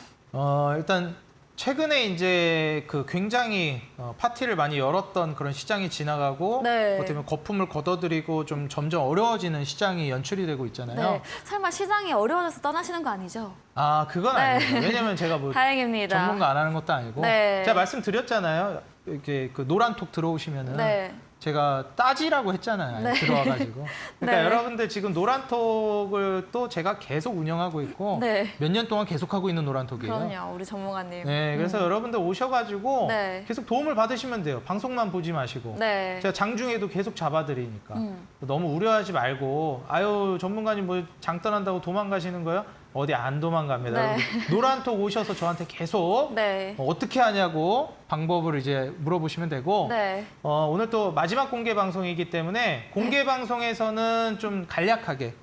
Speaker 2: 일단 최근에 이제 그 굉장히 파티를 많이 열었던 그런 시장이 지나가고
Speaker 1: 네.
Speaker 2: 어떻게 보면 거품을 걷어들이고 좀 점점 어려워지는 시장이 연출이 되고 있잖아요.
Speaker 1: 네, 설마 시장이 어려워져서 떠나시는 거 아니죠?
Speaker 2: 아, 그건
Speaker 1: 네.
Speaker 2: 아니에요. 왜냐면 제가 뭐
Speaker 1: 다행입니다.
Speaker 2: 전문가 안 하는 것도 아니고
Speaker 1: 네.
Speaker 2: 제가 말씀드렸잖아요. 이렇게 그 노란톡 들어오시면은
Speaker 1: 네.
Speaker 2: 제가 따지라고 했잖아요.
Speaker 1: 네.
Speaker 2: 들어와가지고. 그러니까
Speaker 1: 네.
Speaker 2: 여러분들 지금 노란톡을 또 제가 계속 운영하고 있고
Speaker 1: 네.
Speaker 2: 몇 년 동안 계속하고 있는 노란톡이에요.
Speaker 1: 그럼요, 우리 전문가님.
Speaker 2: 네, 그래서 여러분들 오셔가지고
Speaker 1: 네.
Speaker 2: 계속 도움을 받으시면 돼요. 방송만 보지 마시고.
Speaker 1: 네.
Speaker 2: 제가 장중에도 계속 잡아드리니까.
Speaker 1: 음.
Speaker 2: 너무 우려하지 말고 아유 전문가님 뭐 장 떠난다고 도망가시는 거요? 어디 안 도망갑니다.
Speaker 1: 네.
Speaker 2: 여러분, 노란톡 오셔서 저한테 계속
Speaker 1: 네.
Speaker 2: 어떻게 하냐고 방법을 이제 물어보시면 되고
Speaker 1: 네.
Speaker 2: 오늘 또 마지막 공개 방송이기 때문에 공개 방송에서는 좀 간략하게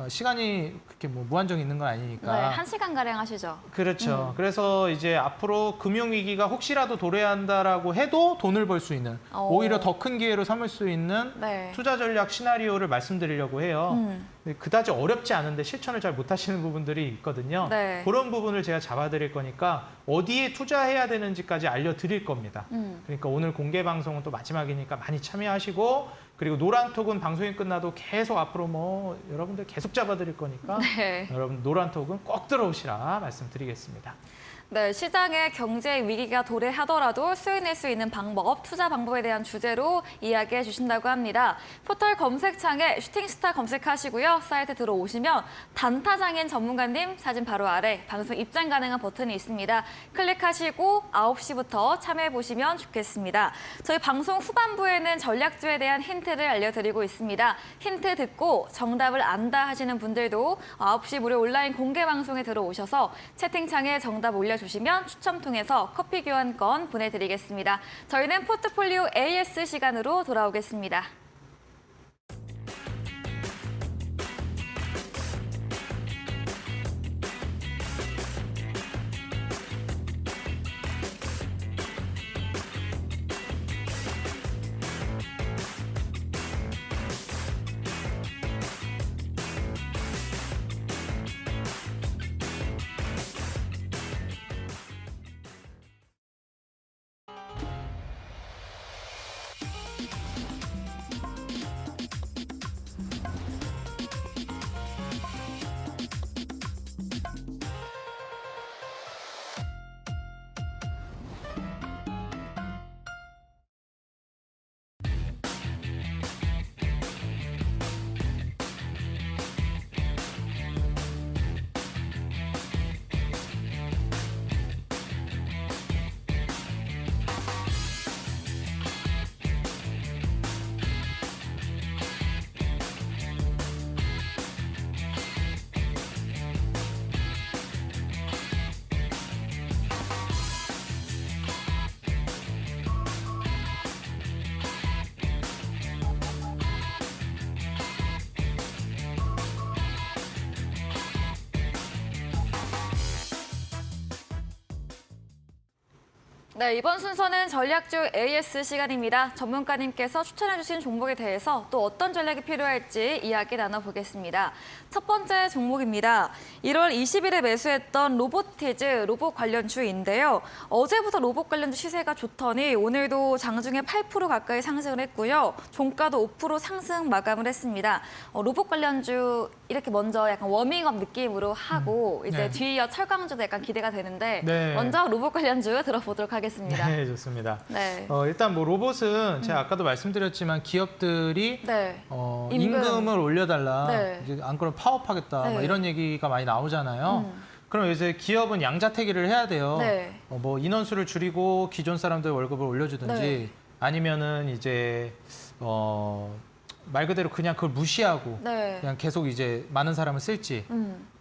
Speaker 2: 시간이 그렇게 뭐 무한정 있는 건 아니니까
Speaker 1: 네, 1시간가량 하시죠.
Speaker 2: 그렇죠. 그래서 이제 앞으로 금융위기가 혹시라도 도래한다라고 해도 돈을 벌 수 있는 오히려 더 큰 기회로 삼을 수 있는
Speaker 1: 네.
Speaker 2: 투자 전략 시나리오를 말씀드리려고 해요. 근데 그다지 어렵지 않은데 실천을 잘 못하시는 부분들이 있거든요.
Speaker 1: 네.
Speaker 2: 그런 부분을 제가 잡아드릴 거니까 어디에 투자해야 되는지까지 알려드릴 겁니다. 그러니까 오늘 공개 방송은 또 마지막이니까 많이 참여하시고 그리고 노란톡은 방송이 끝나도 계속 앞으로 뭐 여러분들 계속 잡아드릴 거니까
Speaker 1: 네.
Speaker 2: 여러분 노란톡은 꼭 들어오시라 말씀드리겠습니다.
Speaker 1: 네, 시장에 경제 위기가 도래하더라도 수익 낼 수 있는 방법, 투자 방법에 대한 주제로 이야기해 주신다고 합니다. 포털 검색창에 슈팅스타 검색하시고요. 사이트 들어오시면 단타장인 전문가님 사진 바로 아래 방송 입장 가능한 버튼이 있습니다. 클릭하시고 9시부터 참여해 보시면 좋겠습니다. 저희 방송 후반부에는 전략주에 대한 힌트를 알려드리고 있습니다. 힌트 듣고 정답을 안다 하시는 분들도 9시 무료 온라인 공개 방송에 들어오셔서 채팅창에 정답 올려주시면 추첨 통해서 커피 교환권 보내드리겠습니다. 저희는 포트폴리오 AS 시간으로 돌아오겠습니다. 네, 이번 순서는 전략주 AS 시간입니다. 전문가님께서 추천해주신 종목에 대해서 또 어떤 전략이 필요할지 이야기 나눠보겠습니다. 첫 번째 종목입니다. 1월 20일에 매수했던 로보티즈 로봇 관련주인데요. 어제부터 로봇 관련주 시세가 좋더니 오늘도 장중에 8% 가까이 상승을 했고요. 종가도 5% 상승 마감을 했습니다. 로봇 관련주 이렇게 먼저 약간 워밍업 느낌으로 하고 이제
Speaker 2: 네.
Speaker 1: 뒤이어 철강주도 약간 기대가 되는데
Speaker 2: 네.
Speaker 1: 먼저 로봇 관련주 들어보도록 하겠습니다.
Speaker 2: 네, 좋습니다.
Speaker 1: 네.
Speaker 2: 일단 뭐 로봇은 제가 아까도 말씀드렸지만 기업들이
Speaker 1: 네.
Speaker 2: 임금. 을 올려달라,
Speaker 1: 네.
Speaker 2: 이제 안 그러면 파업하겠다,
Speaker 1: 네.
Speaker 2: 막 이런 얘기가 많이 나오잖아요. 그럼 이제 기업은 양자택일을 해야 돼요.
Speaker 1: 네.
Speaker 2: 뭐 인원수를 줄이고 기존 사람들 월급을 올려주든지
Speaker 1: 네.
Speaker 2: 아니면은 이제 말 그대로 그냥 그걸 무시하고
Speaker 1: 네.
Speaker 2: 그냥 계속 이제 많은 사람을 쓸지.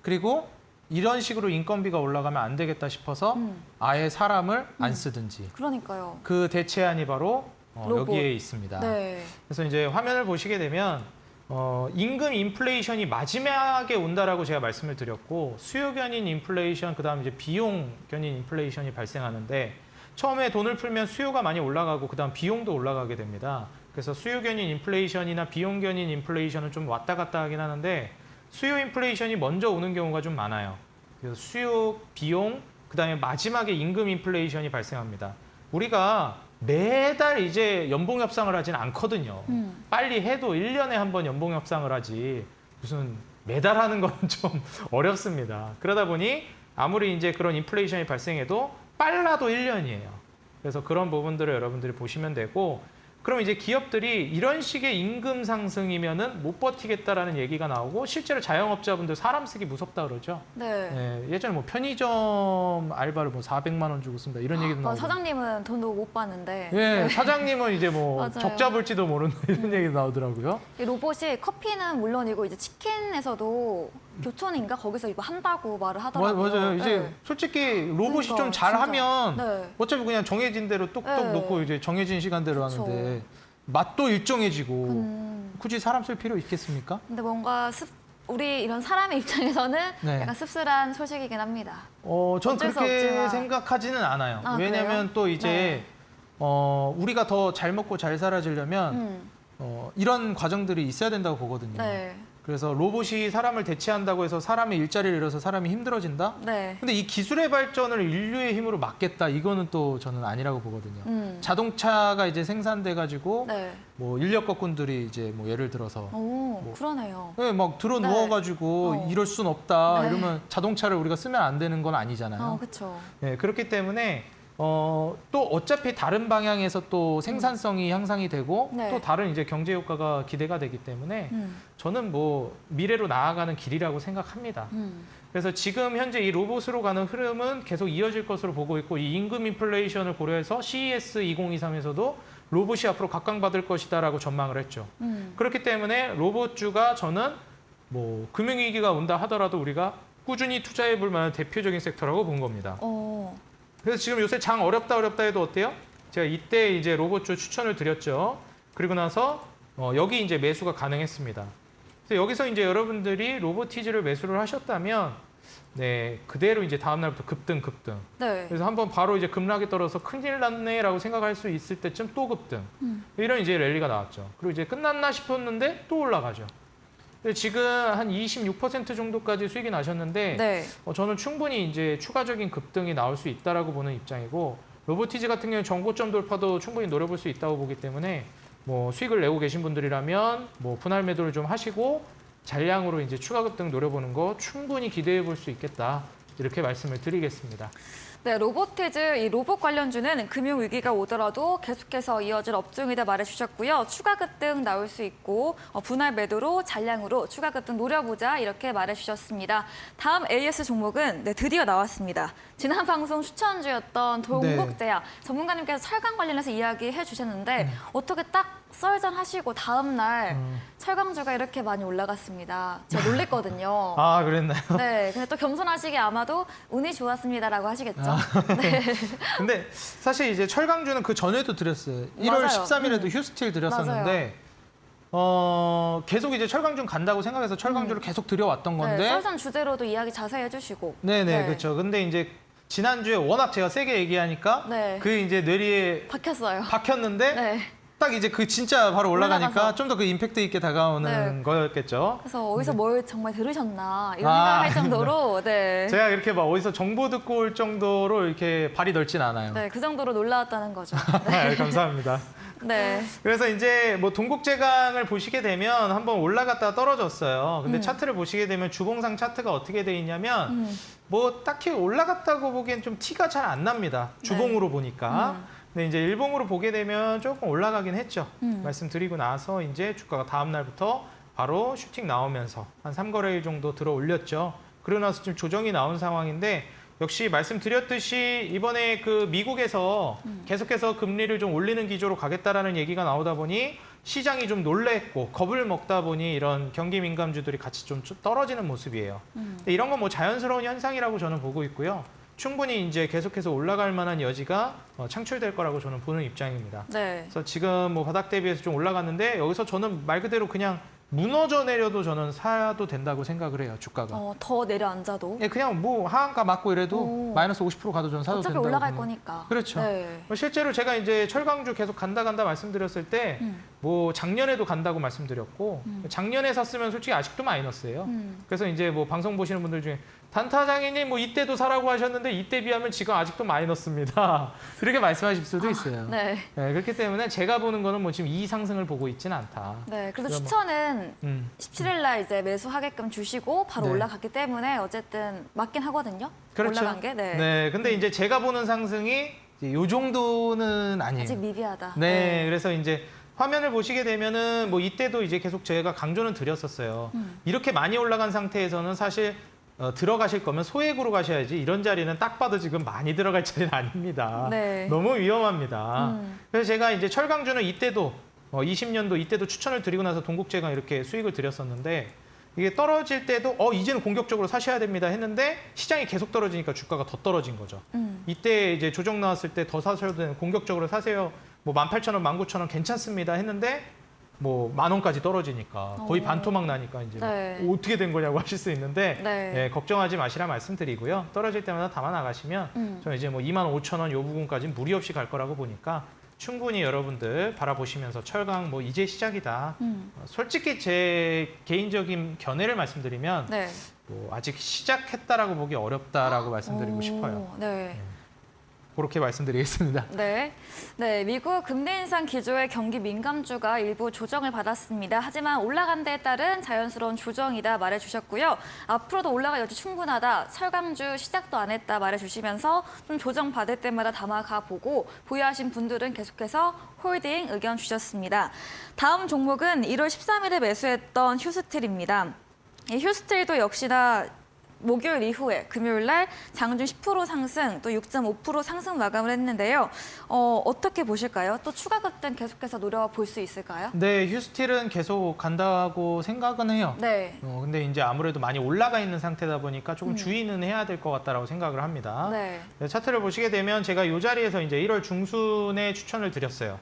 Speaker 2: 그리고 이런 식으로 인건비가 올라가면 안 되겠다 싶어서 아예 사람을 안 쓰든지.
Speaker 1: 그러니까요.
Speaker 2: 그 대체안이 바로
Speaker 1: 로봇.
Speaker 2: 여기에 있습니다.
Speaker 1: 네.
Speaker 2: 그래서 이제 화면을 보시게 되면 임금 인플레이션이 마지막에 온다라고 제가 말씀을 드렸고 수요 견인 인플레이션 그다음 이제 비용 견인 인플레이션이 발생하는데 처음에 돈을 풀면 수요가 많이 올라가고 그다음 비용도 올라가게 됩니다. 그래서 수요 견인 인플레이션이나 비용 견인 인플레이션은 좀 왔다 갔다 하긴 하는데 수요 인플레이션이 먼저 오는 경우가 좀 많아요. 그래서 수요, 비용, 그다음에 마지막에 임금 인플레이션이 발생합니다. 우리가 매달 이제 연봉 협상을 하진 않거든요. 빨리 해도 1년에 한 번 연봉 협상을 하지 무슨 매달 하는 건 좀 어렵습니다. 그러다 보니 아무리 이제 그런 인플레이션이 발생해도 빨라도 1년이에요. 그래서 그런 부분들을 여러분들이 보시면 되고 그럼 이제 기업들이 이런 식의 임금 상승이면은 못 버티겠다라는 얘기가 나오고 실제로 자영업자분들 사람 쓰기 무섭다 그러죠.
Speaker 1: 네.
Speaker 2: 예, 예전에 뭐 편의점 알바를 뭐 400만 원 주고 쓴다 이런 얘기도 나오고.
Speaker 1: 사장님은 돈도 못 받는데
Speaker 2: 예, 사장님은 이제 뭐
Speaker 1: 맞아요.
Speaker 2: 적잡을지도 모른다 이런 얘기도 나오더라고요.
Speaker 1: 이 로봇이 커피는 물론이고 이제 치킨에서도 교촌인가 거기서 이거 한다고 말을 하더라고요.
Speaker 2: 맞아요. 이제
Speaker 1: 네.
Speaker 2: 솔직히 로봇이
Speaker 1: 그러니까,
Speaker 2: 좀 잘하면
Speaker 1: 네.
Speaker 2: 어차피 그냥 정해진 대로 똑똑
Speaker 1: 네.
Speaker 2: 놓고 이제 정해진 시간대로
Speaker 1: 그쵸.
Speaker 2: 하는데 맛도 일정해지고
Speaker 1: 음,
Speaker 2: 굳이 사람 쓸 필요 있겠습니까?
Speaker 1: 근데 뭔가 우리 이런 사람의 입장에서는
Speaker 2: 네.
Speaker 1: 약간 씁쓸한 소식이긴 합니다.
Speaker 2: 전
Speaker 1: 어쩔 수
Speaker 2: 그렇게
Speaker 1: 없지만.
Speaker 2: 생각하지는 않아요.
Speaker 1: 아,
Speaker 2: 왜냐면
Speaker 1: 그래요?
Speaker 2: 또 이제
Speaker 1: 네.
Speaker 2: 우리가 더 잘 먹고 잘 살아지려면
Speaker 1: 음,
Speaker 2: 이런 과정들이 있어야 된다고 보거든요.
Speaker 1: 네.
Speaker 2: 그래서 로봇이 사람을 대체한다고 해서 사람의 일자리를 잃어서 사람이 힘들어진다?
Speaker 1: 네.
Speaker 2: 근데 이 기술의 발전을 인류의 힘으로 막겠다 이거는 또 저는 아니라고 보거든요. 자동차가 이제 생산돼 가지고
Speaker 1: 네.
Speaker 2: 뭐 인력 거꾼들이 이제 뭐 예를 들어서
Speaker 1: 오, 그러네요.
Speaker 2: 막 들어
Speaker 1: 네.
Speaker 2: 누워 가지고 이럴 순 없다
Speaker 1: 네.
Speaker 2: 이러면 자동차를 우리가 쓰면 안 되는 건 아니잖아요.
Speaker 1: 그렇죠.
Speaker 2: 네, 그렇기 때문에 또 어차피 다른 방향에서 또 생산성이 향상이 되고
Speaker 1: 네.
Speaker 2: 또 다른 이제 경제 효과가 기대가 되기 때문에 저는 뭐 미래로 나아가는 길이라고 생각합니다. 그래서 지금 현재 이 로봇으로 가는 흐름은 계속 이어질 것으로 보고 있고 이 임금 인플레이션을 고려해서 CES 2023에서도 로봇이 앞으로 각광받을 것이다라고 전망을 했죠. 그렇기 때문에 로봇주가 저는 뭐 금융위기가 온다 하더라도 우리가 꾸준히 투자해 볼 만한 대표적인 섹터라고 본 겁니다. 그래서 지금 요새 장 어렵다 해도 어때요? 제가 이때 이제 로봇주 추천을 드렸죠. 그리고 나서 여기 이제 매수가 가능했습니다. 그래서 여기서 이제 여러분들이 로보티즈를 매수를 하셨다면 네, 그대로 이제 다음 날부터 급등.
Speaker 1: 네.
Speaker 2: 그래서 한번 바로 이제 급락이 떨어서 큰일 났네라고 생각할 수 있을 때쯤 또 급등. 이런 이제 랠리가 나왔죠. 그리고 이제 끝났나 싶었는데 또 올라가죠. 근데 지금 한 26% 정도까지 수익이 나셨는데
Speaker 1: 네.
Speaker 2: 저는 충분히 이제 추가적인 급등이 나올 수 있다라고 보는 입장이고 로보티즈 같은 경우는 정고점 돌파도 충분히 노려볼 수 있다고 보기 때문에 뭐 수익을 내고 계신 분들이라면 뭐 분할 매도를 좀 하시고 잔량으로 이제 추가 급등 노려보는 거 충분히 기대해 볼 수 있겠다 이렇게 말씀을 드리겠습니다.
Speaker 1: 네, 로보티즈 이 로봇 관련주는 금융 위기가 오더라도 계속해서 이어질 업종이다 말해주셨고요. 추가 급등 나올 수 있고 분할 매도로 잔량으로 추가 급등 노려보자 이렇게 말해주셨습니다. 다음 AS 종목은 드디어 나왔습니다. 지난 방송 추천주였던 동국제약 전문가님께서 철강 관련해서 이야기해 주셨는데 어떻게 딱 썰전하시고 다음 날 철강주가 이렇게 많이 올라갔습니다. 제가 놀랬거든요.
Speaker 2: 아, 그랬나요?
Speaker 1: 네, 근데 또 겸손하시게 아마도 운이 좋았습니다라고 하시겠죠. 네.
Speaker 2: 근데 사실 이제 철강주는 그 전에도 드렸어요. 1월
Speaker 1: 맞아요.
Speaker 2: 13일에도 휴스틸 드렸었는데 계속 이제 철강주 간다고 생각해서 철강주를 계속 드려왔던 건데
Speaker 1: 네, 썰전 주제로도 이야기 자세히 해주시고.
Speaker 2: 네네
Speaker 1: 네.
Speaker 2: 그렇죠. 근데 이제 지난주에 워낙 제가 세게 얘기하니까
Speaker 1: 네.
Speaker 2: 그 이제 뇌리에
Speaker 1: 박혔어요.
Speaker 2: 박혔는데
Speaker 1: 네.
Speaker 2: 딱 이제 그 진짜 바로 올라가니까
Speaker 1: 올라가서.
Speaker 2: 좀 더 그 임팩트 있게 다가오는
Speaker 1: 네.
Speaker 2: 거였겠죠.
Speaker 1: 그래서 어디서 뭘 정말 들으셨나 이런
Speaker 2: 아,
Speaker 1: 생각할 정도로 네.
Speaker 2: 제가 이렇게 막 어디서 정보 듣고 올 정도로 이렇게 발이 넓진 않아요.
Speaker 1: 네, 그 정도로 놀라웠다는 거죠.
Speaker 2: 네, 감사합니다.
Speaker 1: 네.
Speaker 2: 그래서 이제 뭐 동국제강을 보시게 되면 한번 올라갔다가 떨어졌어요. 근데 차트를 보시게 되면 주봉상 차트가 어떻게 돼 있냐면 뭐 딱히 올라갔다고 보기엔 좀 티가 잘 안 납니다. 주봉으로 보니까. 근데 이제 일봉으로 보게 되면 조금 올라가긴 했죠. 말씀드리고 나서 이제 주가가 다음 날부터 바로 슈팅 나오면서 한 3거래일 정도 들어 올렸죠. 그러고 나서 지금 조정이 나온 상황인데 역시 말씀드렸듯이 이번에 그 미국에서 계속해서 금리를 좀 올리는 기조로 가겠다라는 얘기가 나오다 보니 시장이 좀 놀랬고 겁을 먹다 보니 이런 경기 민감주들이 같이 좀 떨어지는 모습이에요. 근데 이런 건 뭐 자연스러운 현상이라고 저는 보고 있고요. 충분히 이제 계속해서 올라갈 만한 여지가 창출될 거라고 저는 보는 입장입니다.
Speaker 1: 네.
Speaker 2: 그래서 지금 뭐 바닥 대비해서 좀 올라갔는데 여기서 저는 말 그대로 그냥 무너져 내려도 저는 사도 된다고 생각을 해요, 주가가.
Speaker 1: 더 내려앉아도
Speaker 2: 예, 그냥 뭐 하한가 맞고 이래도
Speaker 1: 오.
Speaker 2: 마이너스 50% 가도 저는 사도
Speaker 1: 어차피
Speaker 2: 된다고.
Speaker 1: 올라갈
Speaker 2: 보는.
Speaker 1: 거니까.
Speaker 2: 그렇죠.
Speaker 1: 네.
Speaker 2: 실제로 제가 이제 철강주 계속 간다 말씀드렸을 때 뭐 작년에도 간다고 말씀드렸고 작년에 샀으면 솔직히 아직도 마이너스예요. 그래서 이제 뭐 방송 보시는 분들 중에 단타장이님 뭐 이때도 사라고 하셨는데 이때 비하면 지금 아직도 마이너스입니다. 이렇게 말씀하실 수도 있어요.
Speaker 1: 네.
Speaker 2: 네, 그렇기 때문에 제가 보는 거는 뭐 지금 이 상승을 보고 있지는 않다.
Speaker 1: 네. 그래도
Speaker 2: 그럼 뭐-
Speaker 1: 추천은 17일 날 이제 매수하게끔 주시고 바로
Speaker 2: 네.
Speaker 1: 올라갔기 때문에 어쨌든 맞긴 하거든요.
Speaker 2: 그렇죠.
Speaker 1: 올라간 게. 네.
Speaker 2: 네, 근데 이제 제가 보는 상승이 이제 요 정도는 아니에요.
Speaker 1: 아직 미비하다.
Speaker 2: 네, 그래서 이제 화면을 보시게 되면은 뭐 이때도 이제 계속 제가 강조는 드렸었어요. 이렇게 많이 올라간 상태에서는 사실 들어가실 거면 소액으로 가셔야지 이런 자리는 딱 봐도 지금 많이 들어갈 자리는 아닙니다.
Speaker 1: 네.
Speaker 2: 너무 위험합니다. 그래서 제가 이제 철강주는 이때도 20년도 이때도 추천을 드리고 나서 동국제강 이렇게 수익을 드렸었는데 이게 떨어질 때도 이제는 공격적으로 사셔야 됩니다 했는데 시장이 계속 떨어지니까 주가가 더 떨어진 거죠. 이때 이제 조정 나왔을 때 더 사셔도 되는 공격적으로 사세요. 뭐 18,000원, 19,000원 괜찮습니다 했는데 뭐 10,000원까지 떨어지니까 거의 반토막 나니까 이제
Speaker 1: 네.
Speaker 2: 어떻게 된 거냐고 하실 수 있는데
Speaker 1: 네.
Speaker 2: 예, 걱정하지 마시라 말씀드리고요. 떨어질 때마다 담아 나가시면 저는 이제 뭐 25,000원 요 부분까지 무리 없이 갈 거라고 보니까 충분히 여러분들 바라보시면서 철강 뭐 이제 시작이다. 솔직히 제 개인적인 견해를 말씀드리면
Speaker 1: 네.
Speaker 2: 뭐 아직 시작했다라고 보기 어렵다라고 말씀드리고 싶어요.
Speaker 1: 네.
Speaker 2: 그렇게 말씀드리겠습니다.
Speaker 1: 네. 네, 미국 금리 인상 기조의 경기 민감주가 일부 조정을 받았습니다. 하지만 올라간 데에 따른 자연스러운 조정이다 말해주셨고요. 앞으로도 올라갈 여지 충분하다. 철강주 시작도 안 했다 말해주시면서 좀 조정 받을 때마다 담아가 보고 보유하신 분들은 계속해서 홀딩 의견 주셨습니다. 다음 종목은 1월 13일에 매수했던 휴스틸입니다. 이 휴스틸도 역시나 목요일 이후에 금요일 날 장중 10% 상승, 또 6.5% 상승 마감을 했는데요. 어떻게 보실까요? 또 추가 급등 계속해서 노려볼 수 있을까요?
Speaker 2: 네, 휴스틸은 계속 간다고 생각은 해요.
Speaker 1: 네.
Speaker 2: 근데 이제 아무래도 많이 올라가 있는 상태다 보니까 조금 주의는 해야 될 것 같다라고 생각을 합니다.
Speaker 1: 네.
Speaker 2: 네, 차트를 보시게 되면 제가 이 자리에서 이제 1월 중순에 추천을 드렸어요.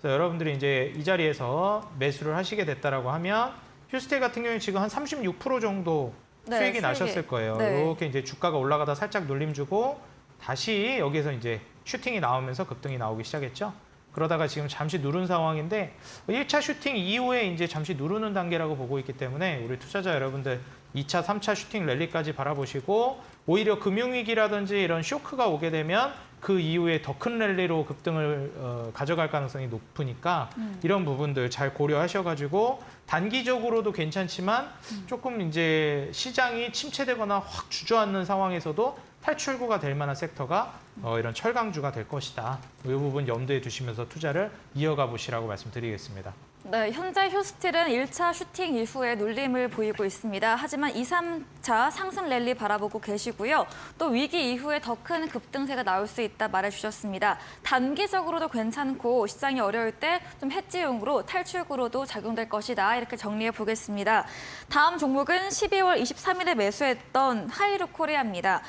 Speaker 2: 그래서 여러분들이 이제 이 자리에서 매수를 하시게 됐다라고 하면 휴스틸 같은 경우는 지금 한 36% 정도
Speaker 1: 네,
Speaker 2: 수익이 나셨을 거예요.
Speaker 1: 네.
Speaker 2: 이렇게 이제 주가가 올라가다 살짝 눌림 주고 다시 여기서 이제 슈팅이 나오면서 급등이 나오기 시작했죠. 그러다가 지금 잠시 누른 상황인데 1차 슈팅 이후에 이제 잠시 누르는 단계라고 보고 있기 때문에 우리 투자자 여러분들 2차, 3차 슈팅 랠리까지 바라보시고 오히려 금융위기라든지 이런 쇼크가 오게 되면 그 이후에 더 큰 랠리로 급등을 가져갈 가능성이 높으니까 이런 부분들 잘 고려하셔가지고 단기적으로도 괜찮지만 조금 이제 시장이 침체되거나 확 주저앉는 상황에서도 탈출구가 될 만한 섹터가 이런 철강주가 될 것이다. 이 부분 염두에 두시면서 투자를 이어가 보시라고 말씀드리겠습니다.
Speaker 1: 네, 현재 휴스틸은 1차 슈팅 이후에 눌림을 보이고 있습니다. 하지만 2, 3차 상승 랠리 바라보고 계시고요. 또 위기 이후에 더 큰 급등세가 나올 수 있다 말해주셨습니다. 단기적으로도 괜찮고 시장이 어려울 때 좀 해지용으로 탈출구로도 작용될 것이다. 이렇게 정리해 보겠습니다. 다음 종목은 12월 23일에 매수했던 하이루코리아입니다.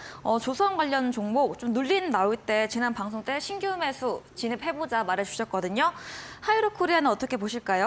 Speaker 1: 조선 관련 종목 좀 눌림 나올 때 지난 방송 때 신규 매수 진입해보자 말해주셨거든요. 하이루코리아는 어떻게 보실까요?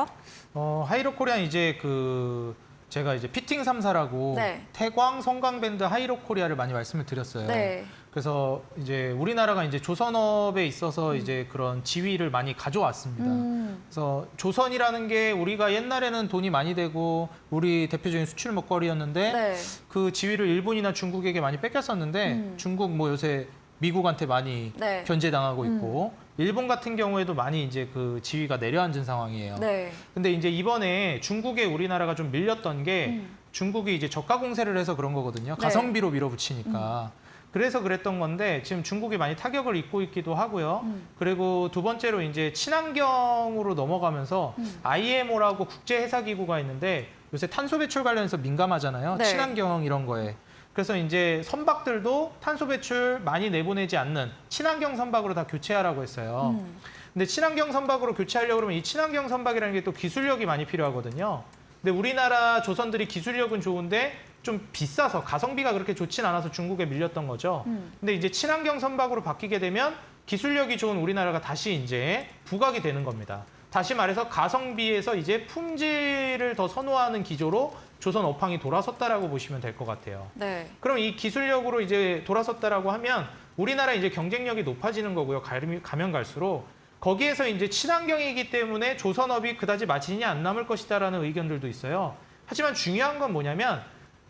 Speaker 2: 하이로코리안 이제 그 제가 이제 피팅 3사라고
Speaker 1: 네.
Speaker 2: 태광, 성광밴드, 하이로코리아를 많이 말씀을 드렸어요.
Speaker 1: 네.
Speaker 2: 그래서 이제 우리나라가 이제 조선업에 있어서 이제 그런 지위를 많이 가져왔습니다. 그래서 조선이라는 게 우리가 옛날에는 돈이 많이 되고 우리 대표적인 수출 먹거리였는데
Speaker 1: 네.
Speaker 2: 그 지위를 일본이나 중국에게 많이 뺏겼었는데 중국 뭐 요새 미국한테 많이
Speaker 1: 네.
Speaker 2: 견제당하고 있고 일본 같은 경우에도 많이 이제 그 지위가 내려앉은 상황이에요.
Speaker 1: 네.
Speaker 2: 근데 이제 이번에 중국에 우리나라가 좀 밀렸던 게 중국이 이제 저가 공세를 해서 그런 거거든요.
Speaker 1: 네.
Speaker 2: 가성비로 밀어붙이니까. 그래서 그랬던 건데 지금 중국이 많이 타격을 입고 있기도 하고요. 그리고 두 번째로 이제 친환경으로 넘어가면서 IMO라고 국제회사기구가 있는데 요새 탄소 배출 관련해서 민감하잖아요.
Speaker 1: 네.
Speaker 2: 친환경 이런 거에. 그래서 이제 선박들도 탄소 배출 많이 내보내지 않는 친환경 선박으로 다 교체하라고 했어요. 근데 친환경 선박으로 교체하려고 그러면 이 친환경 선박이라는 게 또 기술력이 많이 필요하거든요. 근데 우리나라 조선들이 기술력은 좋은데 좀 비싸서 가성비가 그렇게 좋진 않아서 중국에 밀렸던 거죠. 근데 이제 친환경 선박으로 바뀌게 되면 기술력이 좋은 우리나라가 다시 이제 부각이 되는 겁니다. 다시 말해서 가성비에서 이제 품질을 더 선호하는 기조로 조선 업황이 돌아섰다라고 보시면 될 것 같아요.
Speaker 1: 네.
Speaker 2: 그럼 이 기술력으로 이제 돌아섰다라고 하면 우리나라 이제 경쟁력이 높아지는 거고요. 가면 갈수록 거기에서 이제 친환경이기 때문에 조선업이 그다지 마진이 안 남을 것이다라는 의견들도 있어요. 하지만 중요한 건 뭐냐면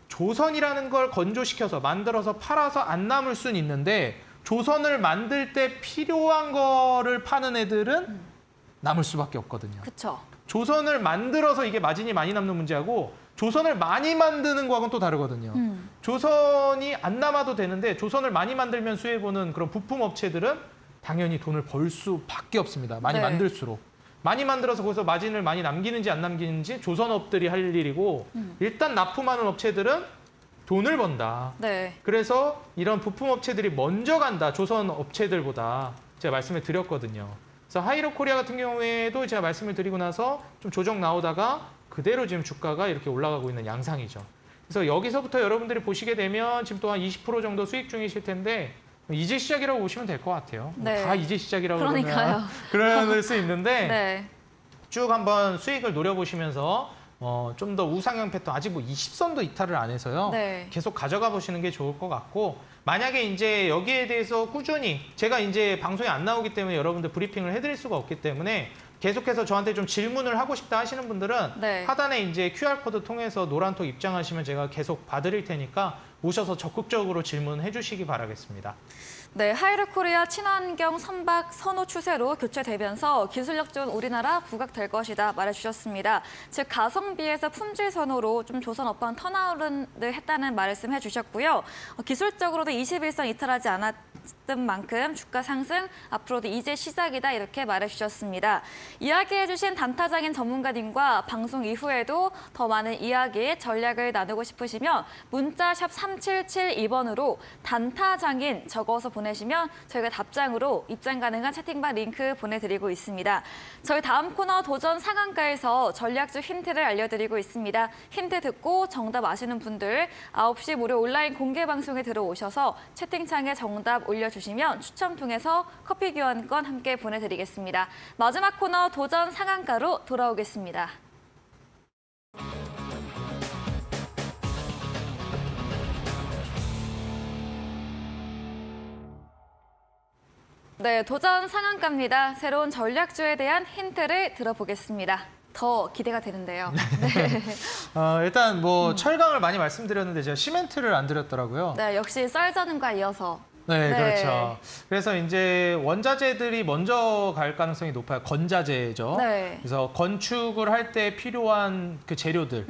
Speaker 2: 조선이라는 걸 건조시켜서 만들어서 팔아서 안 남을 수는 있는데 조선을 만들 때 필요한 거를 파는 애들은 남을 수밖에 없거든요.
Speaker 1: 그쵸.
Speaker 2: 조선을 만들어서 이게 마진이 많이 남는 문제하고 조선을 많이 만드는 거하고는 또 다르거든요. 조선이 안 남아도 되는데 조선을 많이 만들면 수혜보는 그런 부품 업체들은 당연히 돈을 벌 수밖에 없습니다. 많이
Speaker 1: 네.
Speaker 2: 만들수록. 많이 만들어서 거기서 마진을 많이 남기는지 안 남기는지 조선업들이 할 일이고 일단 납품하는 업체들은 돈을 번다.
Speaker 1: 네.
Speaker 2: 그래서 이런 부품 업체들이 먼저 간다. 조선 업체들보다 제가 말씀을 드렸거든요. 그래서 하이로코리아 같은 경우에도 제가 말씀을 드리고 나서 좀 조정 나오다가 그대로 지금 주가가 이렇게 올라가고 있는 양상이죠. 그래서 여기서부터 여러분들이 보시게 되면 지금 또한 20% 정도 수익 중이실 텐데 이제 시작이라고 보시면 될 것 같아요.
Speaker 1: 네.
Speaker 2: 다 이제 시작이라고
Speaker 1: 그러니까요.
Speaker 2: 그럴 수 있는데
Speaker 1: 네.
Speaker 2: 쭉 한번 수익을 노려보시면서 좀 더 우상향 패턴 아직 뭐 20선도 이탈을 안 해서요.
Speaker 1: 네.
Speaker 2: 계속 가져가 보시는 게 좋을 것 같고 만약에 이제 여기에 대해서 꾸준히 제가 이제 방송에 안 나오기 때문에 여러분들 브리핑을 해드릴 수가 없기 때문에 계속해서 저한테 좀 질문을 하고 싶다 하시는 분들은
Speaker 1: 네.
Speaker 2: 하단에 이제 QR코드 통해서 노란톡 입장하시면 제가 계속 봐드릴 테니까 오셔서 적극적으로 질문해 주시기 바라겠습니다.
Speaker 1: 네, 하이루코리아 친환경 선박 선호 추세로 교체되면서 기술력 좋은 우리나라 부각될 것이다 말해주셨습니다. 즉 가성비에서 품질 선호로 좀 조선 업황 턴아웃을 했다는 말씀해 주셨고요. 기술적으로도 21선 이탈하지 않았던 만큼 주가 상승 앞으로도 이제 시작이다 이렇게 말해주셨습니다. 이야기해 주신 단타장인 전문가님과 방송 이후에도 더 많은 이야기, 전략을 나누고 싶으시면 문자 샵 3772번으로 단타장인 적어서 보내시면 저희가 답장으로 입장 가능한 채팅방 링크 보내드리고 있습니다. 저희 다음 코너 도전 상한가에서 전략주 힌트를 알려드리고 있습니다. 힌트 듣고 정답 아시는 분들 9시 무료 온라인 공개 방송에 들어오셔서 채팅창에 정답 올려주시면 추첨 통해서 커피 교환권 함께 보내드리겠습니다. 마지막 코너 도전 상한가로 돌아오겠습니다. 네, 도전 상한가입니다. 새로운 전략주에 대한 힌트를 들어보겠습니다. 더 기대가 되는데요. 네.
Speaker 2: 일단 뭐 철강을 많이 말씀드렸는데 제가 시멘트를 안 드렸더라고요.
Speaker 1: 네, 역시 썰전음과 이어서.
Speaker 2: 네,
Speaker 1: 네.
Speaker 2: 그렇죠. 그래서 이제 원자재들이 먼저 갈 가능성이 높아요. 건자재죠.
Speaker 1: 네.
Speaker 2: 그래서 건축을 할 때 필요한 그 재료들,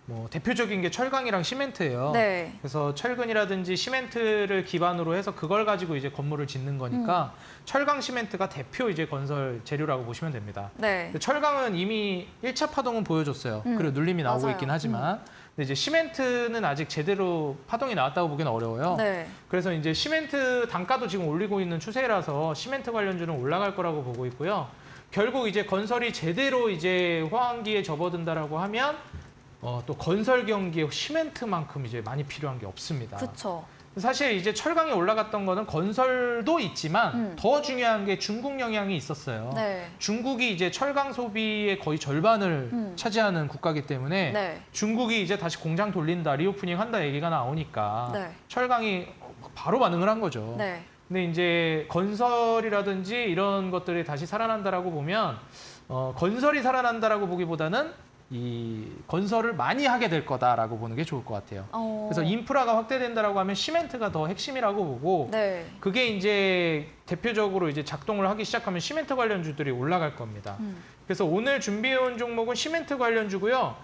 Speaker 2: 뭐 대표적인 게 철강이랑 시멘트예요.
Speaker 1: 네.
Speaker 2: 그래서 철근이라든지 시멘트를 기반으로 해서 그걸 가지고 이제 건물을 짓는 거니까 철강 시멘트가 대표 이제 건설 재료라고 보시면 됩니다.
Speaker 1: 네.
Speaker 2: 철강은 이미 1차 파동은 보여줬어요. 그리고 눌림이 나오고
Speaker 1: 맞아요.
Speaker 2: 있긴 하지만 근데 이제 시멘트는 아직 제대로 파동이 나왔다고 보기는 어려워요.
Speaker 1: 네.
Speaker 2: 그래서 이제 시멘트 단가도 지금 올리고 있는 추세라서 시멘트 관련주는 올라갈 거라고 보고 있고요. 결국 이제 건설이 제대로 이제 호황기에 접어든다라고 하면 또 건설 경기에 시멘트만큼 이제 많이 필요한 게 없습니다.
Speaker 1: 그렇죠.
Speaker 2: 사실 이제 철강이 올라갔던 거는 건설도 있지만 더 중요한 게 중국 영향이 있었어요.
Speaker 1: 네.
Speaker 2: 중국이 이제 철강 소비의 거의 절반을 차지하는 국가이기 때문에
Speaker 1: 네.
Speaker 2: 중국이 이제 다시 공장 돌린다, 리오프닝 한다 얘기가 나오니까
Speaker 1: 네.
Speaker 2: 철강이 바로 반응을 한 거죠.
Speaker 1: 네.
Speaker 2: 근데 이제 건설이라든지 이런 것들이 다시 살아난다라고 보면 건설이 살아난다라고 보기보다는 이 건설을 많이 하게 될 거다라고 보는 게 좋을 것 같아요. 그래서 인프라가 확대된다라고 하면 시멘트가 더 핵심이라고 보고
Speaker 1: 네.
Speaker 2: 그게 이제 대표적으로 이제 작동을 하기 시작하면 시멘트 관련주들이 올라갈 겁니다. 그래서 오늘 준비해온 종목은 시멘트 관련주고요.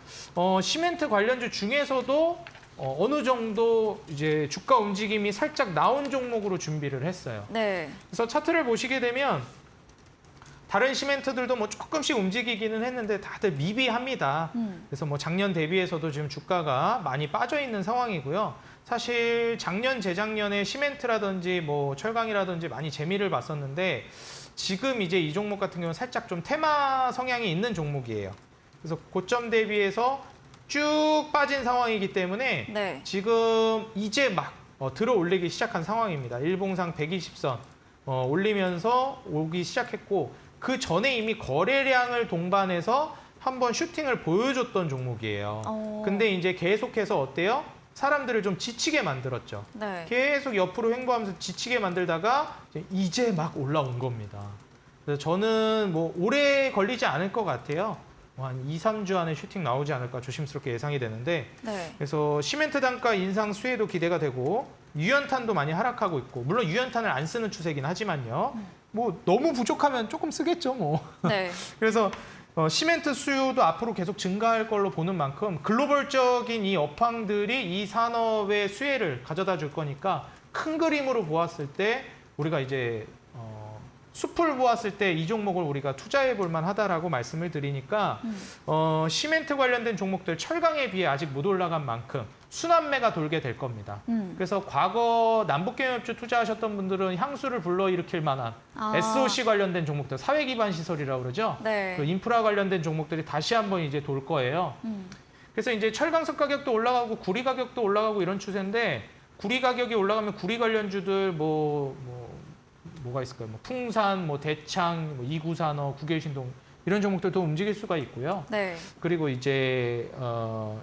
Speaker 2: 시멘트 관련주 중에서도 어느 정도 이제 주가 움직임이 살짝 나온 종목으로 준비를 했어요.
Speaker 1: 네.
Speaker 2: 그래서 차트를 보시게 되면 다른 시멘트들도 뭐 조금씩 움직이기는 했는데 다들 미비합니다. 그래서 뭐 작년 대비해서도 지금 주가가 많이 빠져 있는 상황이고요. 사실 작년, 재작년에 시멘트라든지 뭐 철강이라든지 많이 재미를 봤었는데 지금 이제 이 종목 같은 경우는 살짝 좀 테마 성향이 있는 종목이에요. 그래서 고점 대비해서 쭉 빠진 상황이기 때문에
Speaker 1: 네.
Speaker 2: 지금 이제 막 들어 올리기 시작한 상황입니다. 일봉상 120선 올리면서 오기 시작했고 그 전에 이미 거래량을 동반해서 한번 슈팅을 보여줬던 종목이에요. 근데 이제 계속해서 어때요? 사람들을 좀 지치게 만들었죠.
Speaker 1: 네.
Speaker 2: 계속 옆으로 횡보하면서 지치게 만들다가 이제 막 올라온 겁니다. 그래서 저는 뭐 오래 걸리지 않을 것 같아요. 한 2, 3주 안에 슈팅 나오지 않을까 조심스럽게 예상이 되는데
Speaker 1: 네.
Speaker 2: 그래서 시멘트 단가 인상 수혜도 기대가 되고 유연탄도 많이 하락하고 있고 물론 유연탄을 안 쓰는 추세긴 하지만요. 뭐 너무 부족하면 조금 쓰겠죠 뭐.
Speaker 1: 네.
Speaker 2: 그래서 시멘트 수요도 앞으로 계속 증가할 걸로 보는 만큼 글로벌적인 이 업황들이 이 산업의 수혜를 가져다 줄 거니까 큰 그림으로 보았을 때 우리가 이제 숲을 보았을 때 이 종목을 우리가 투자해 볼 만하다라고 말씀을 드리니까 시멘트 관련된 종목들 철강에 비해 아직 못 올라간 만큼 순환매가 돌게 될 겁니다. 그래서 과거 남북경협주 투자하셨던 분들은 향수를 불러일으킬 만한 SOC 관련된 종목들, 사회기반 시설이라고 그러죠.
Speaker 1: 네.
Speaker 2: 그 인프라 관련된 종목들이 다시 한번 이제 돌 거예요. 그래서 이제 철강석 가격도 올라가고 구리 가격도 올라가고 이런 추세인데 구리 가격이 올라가면 구리 관련주들 뭐가 있을까요? 뭐 풍산, 뭐 대창, 뭐 이구산업, 구결신동 이런 종목들도 움직일 수가 있고요.
Speaker 1: 네.
Speaker 2: 그리고 이제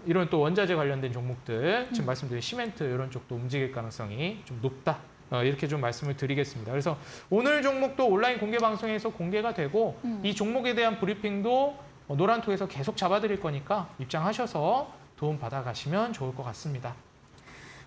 Speaker 2: 이런 또 원자재 관련된 종목들, 지금 말씀드린 시멘트 이런 쪽도 움직일 가능성이 좀 높다. 이렇게 좀 말씀을 드리겠습니다. 그래서 오늘 종목도 온라인 공개 방송에서 공개가 되고 이 종목에 대한 브리핑도 노란톡에서 계속 잡아드릴 거니까 입장하셔서 도움 받아가시면 좋을 것 같습니다.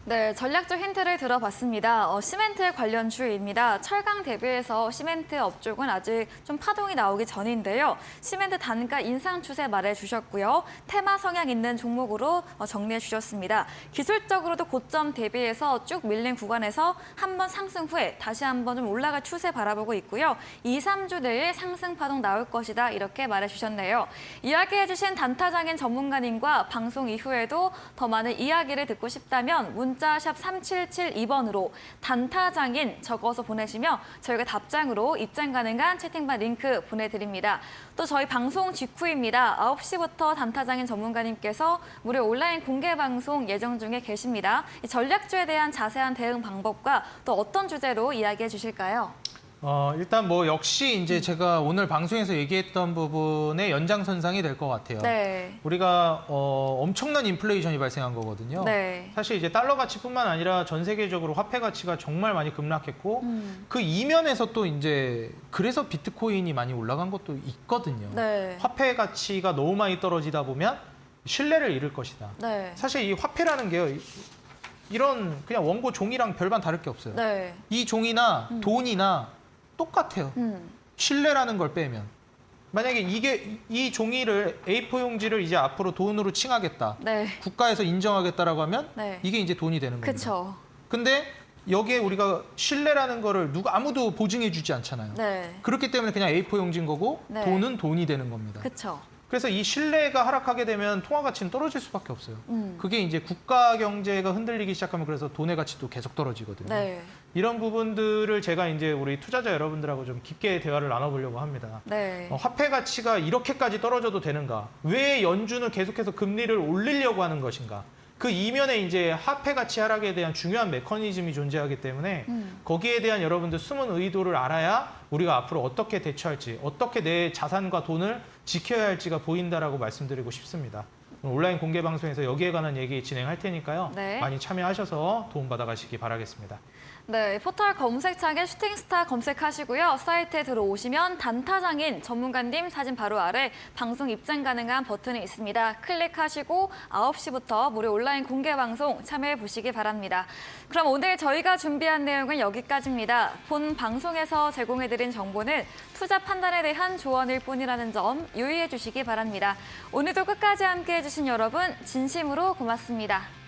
Speaker 1: 네, 전략적 힌트를 들어봤습니다. 시멘트 관련주입니다. 철강 대비해서 시멘트 업종은 아직 좀 파동이 나오기 전인데요. 시멘트 단가 인상 추세 말해주셨고요. 테마 성향 있는 종목으로 정리해 주셨습니다. 기술적으로도 고점 대비해서 쭉 밀린 구간에서 한번 상승 후에 다시 한번 좀 올라갈 추세 바라보고 있고요. 2, 3주 내에 상승 파동 나올 것이다 이렇게 말해주셨네요. 이야기해주신 단타장인 전문가님과 방송 이후에도 더 많은 이야기를 듣고 싶다면 문자샵 3772번으로 단타장인 적어서 보내시면 저희가 답장으로 입장 가능한 채팅방 링크 보내드립니다. 또 저희 방송 직후입니다. 9시부터 단타장인 전문가님께서 무료 온라인 공개 방송 예정 중에 계십니다. 이 전략주에 대한 자세한 대응 방법과 또 어떤 주제로 이야기해 주실까요?
Speaker 2: 일단 뭐 역시 이제 제가 오늘 방송에서 얘기했던 부분의 연장선상이 될 것 같아요.
Speaker 1: 네.
Speaker 2: 우리가 엄청난 인플레이션이 발생한 거거든요.
Speaker 1: 네.
Speaker 2: 사실 이제 달러 가치뿐만 아니라 전 세계적으로 화폐 가치가 정말 많이 급락했고 그 이면에서 또 이제 그래서 비트코인이 많이 올라간 것도 있거든요.
Speaker 1: 네.
Speaker 2: 화폐 가치가 너무 많이 떨어지다 보면 신뢰를 잃을 것이다.
Speaker 1: 네.
Speaker 2: 사실 이 화폐라는 게요. 이런 그냥 원고 종이랑 별반 다를 게 없어요.
Speaker 1: 네.
Speaker 2: 이 종이나 돈이나 똑같아요. 신뢰라는 걸 빼면. 만약에 이 종이를 A4 용지를 이제 앞으로 돈으로 칭하겠다.
Speaker 1: 네.
Speaker 2: 국가에서 인정하겠다라고 하면
Speaker 1: 네.
Speaker 2: 이게 이제 돈이 되는 겁니다.
Speaker 1: 그렇죠.
Speaker 2: 근데 여기에 우리가 신뢰라는 거를 아무도 보증해 주지 않잖아요.
Speaker 1: 네.
Speaker 2: 그렇기 때문에 그냥 A4 용지인 거고
Speaker 1: 네.
Speaker 2: 돈은 돈이 되는 겁니다.
Speaker 1: 그렇죠.
Speaker 2: 그래서 이 신뢰가 하락하게 되면 통화 가치는 떨어질 수밖에 없어요. 그게 이제 국가 경제가 흔들리기 시작하면 그래서 돈의 가치도 계속 떨어지거든요.
Speaker 1: 네.
Speaker 2: 이런 부분들을 제가 이제 우리 투자자 여러분들하고 좀 깊게 대화를 나눠보려고 합니다.
Speaker 1: 네.
Speaker 2: 화폐 가치가 이렇게까지 떨어져도 되는가? 왜 연준은 계속해서 금리를 올리려고 하는 것인가? 그 이면에 이제 화폐 가치 하락에 대한 중요한 메커니즘이 존재하기 때문에 거기에 대한 여러분들 숨은 의도를 알아야 우리가 앞으로 어떻게 대처할지, 어떻게 내 자산과 돈을 지켜야 할지가 보인다라고 말씀드리고 싶습니다. 온라인 공개 방송에서 여기에 관한 얘기 진행할 테니까요.
Speaker 1: 네.
Speaker 2: 많이 참여하셔서 도움받아 가시기 바라겠습니다.
Speaker 1: 네, 포털 검색창에 슈팅스타 검색하시고요. 사이트에 들어오시면 단타장인 전문가님 사진 바로 아래 방송 입장 가능한 버튼이 있습니다. 클릭하시고 9시부터 무료 온라인 공개 방송 참여해 보시기 바랍니다. 그럼 오늘 저희가 준비한 내용은 여기까지입니다. 본 방송에서 제공해드린 정보는 투자 판단에 대한 조언일 뿐이라는 점 유의해 주시기 바랍니다. 오늘도 끝까지 함께해 주신 여러분 진심으로 고맙습니다.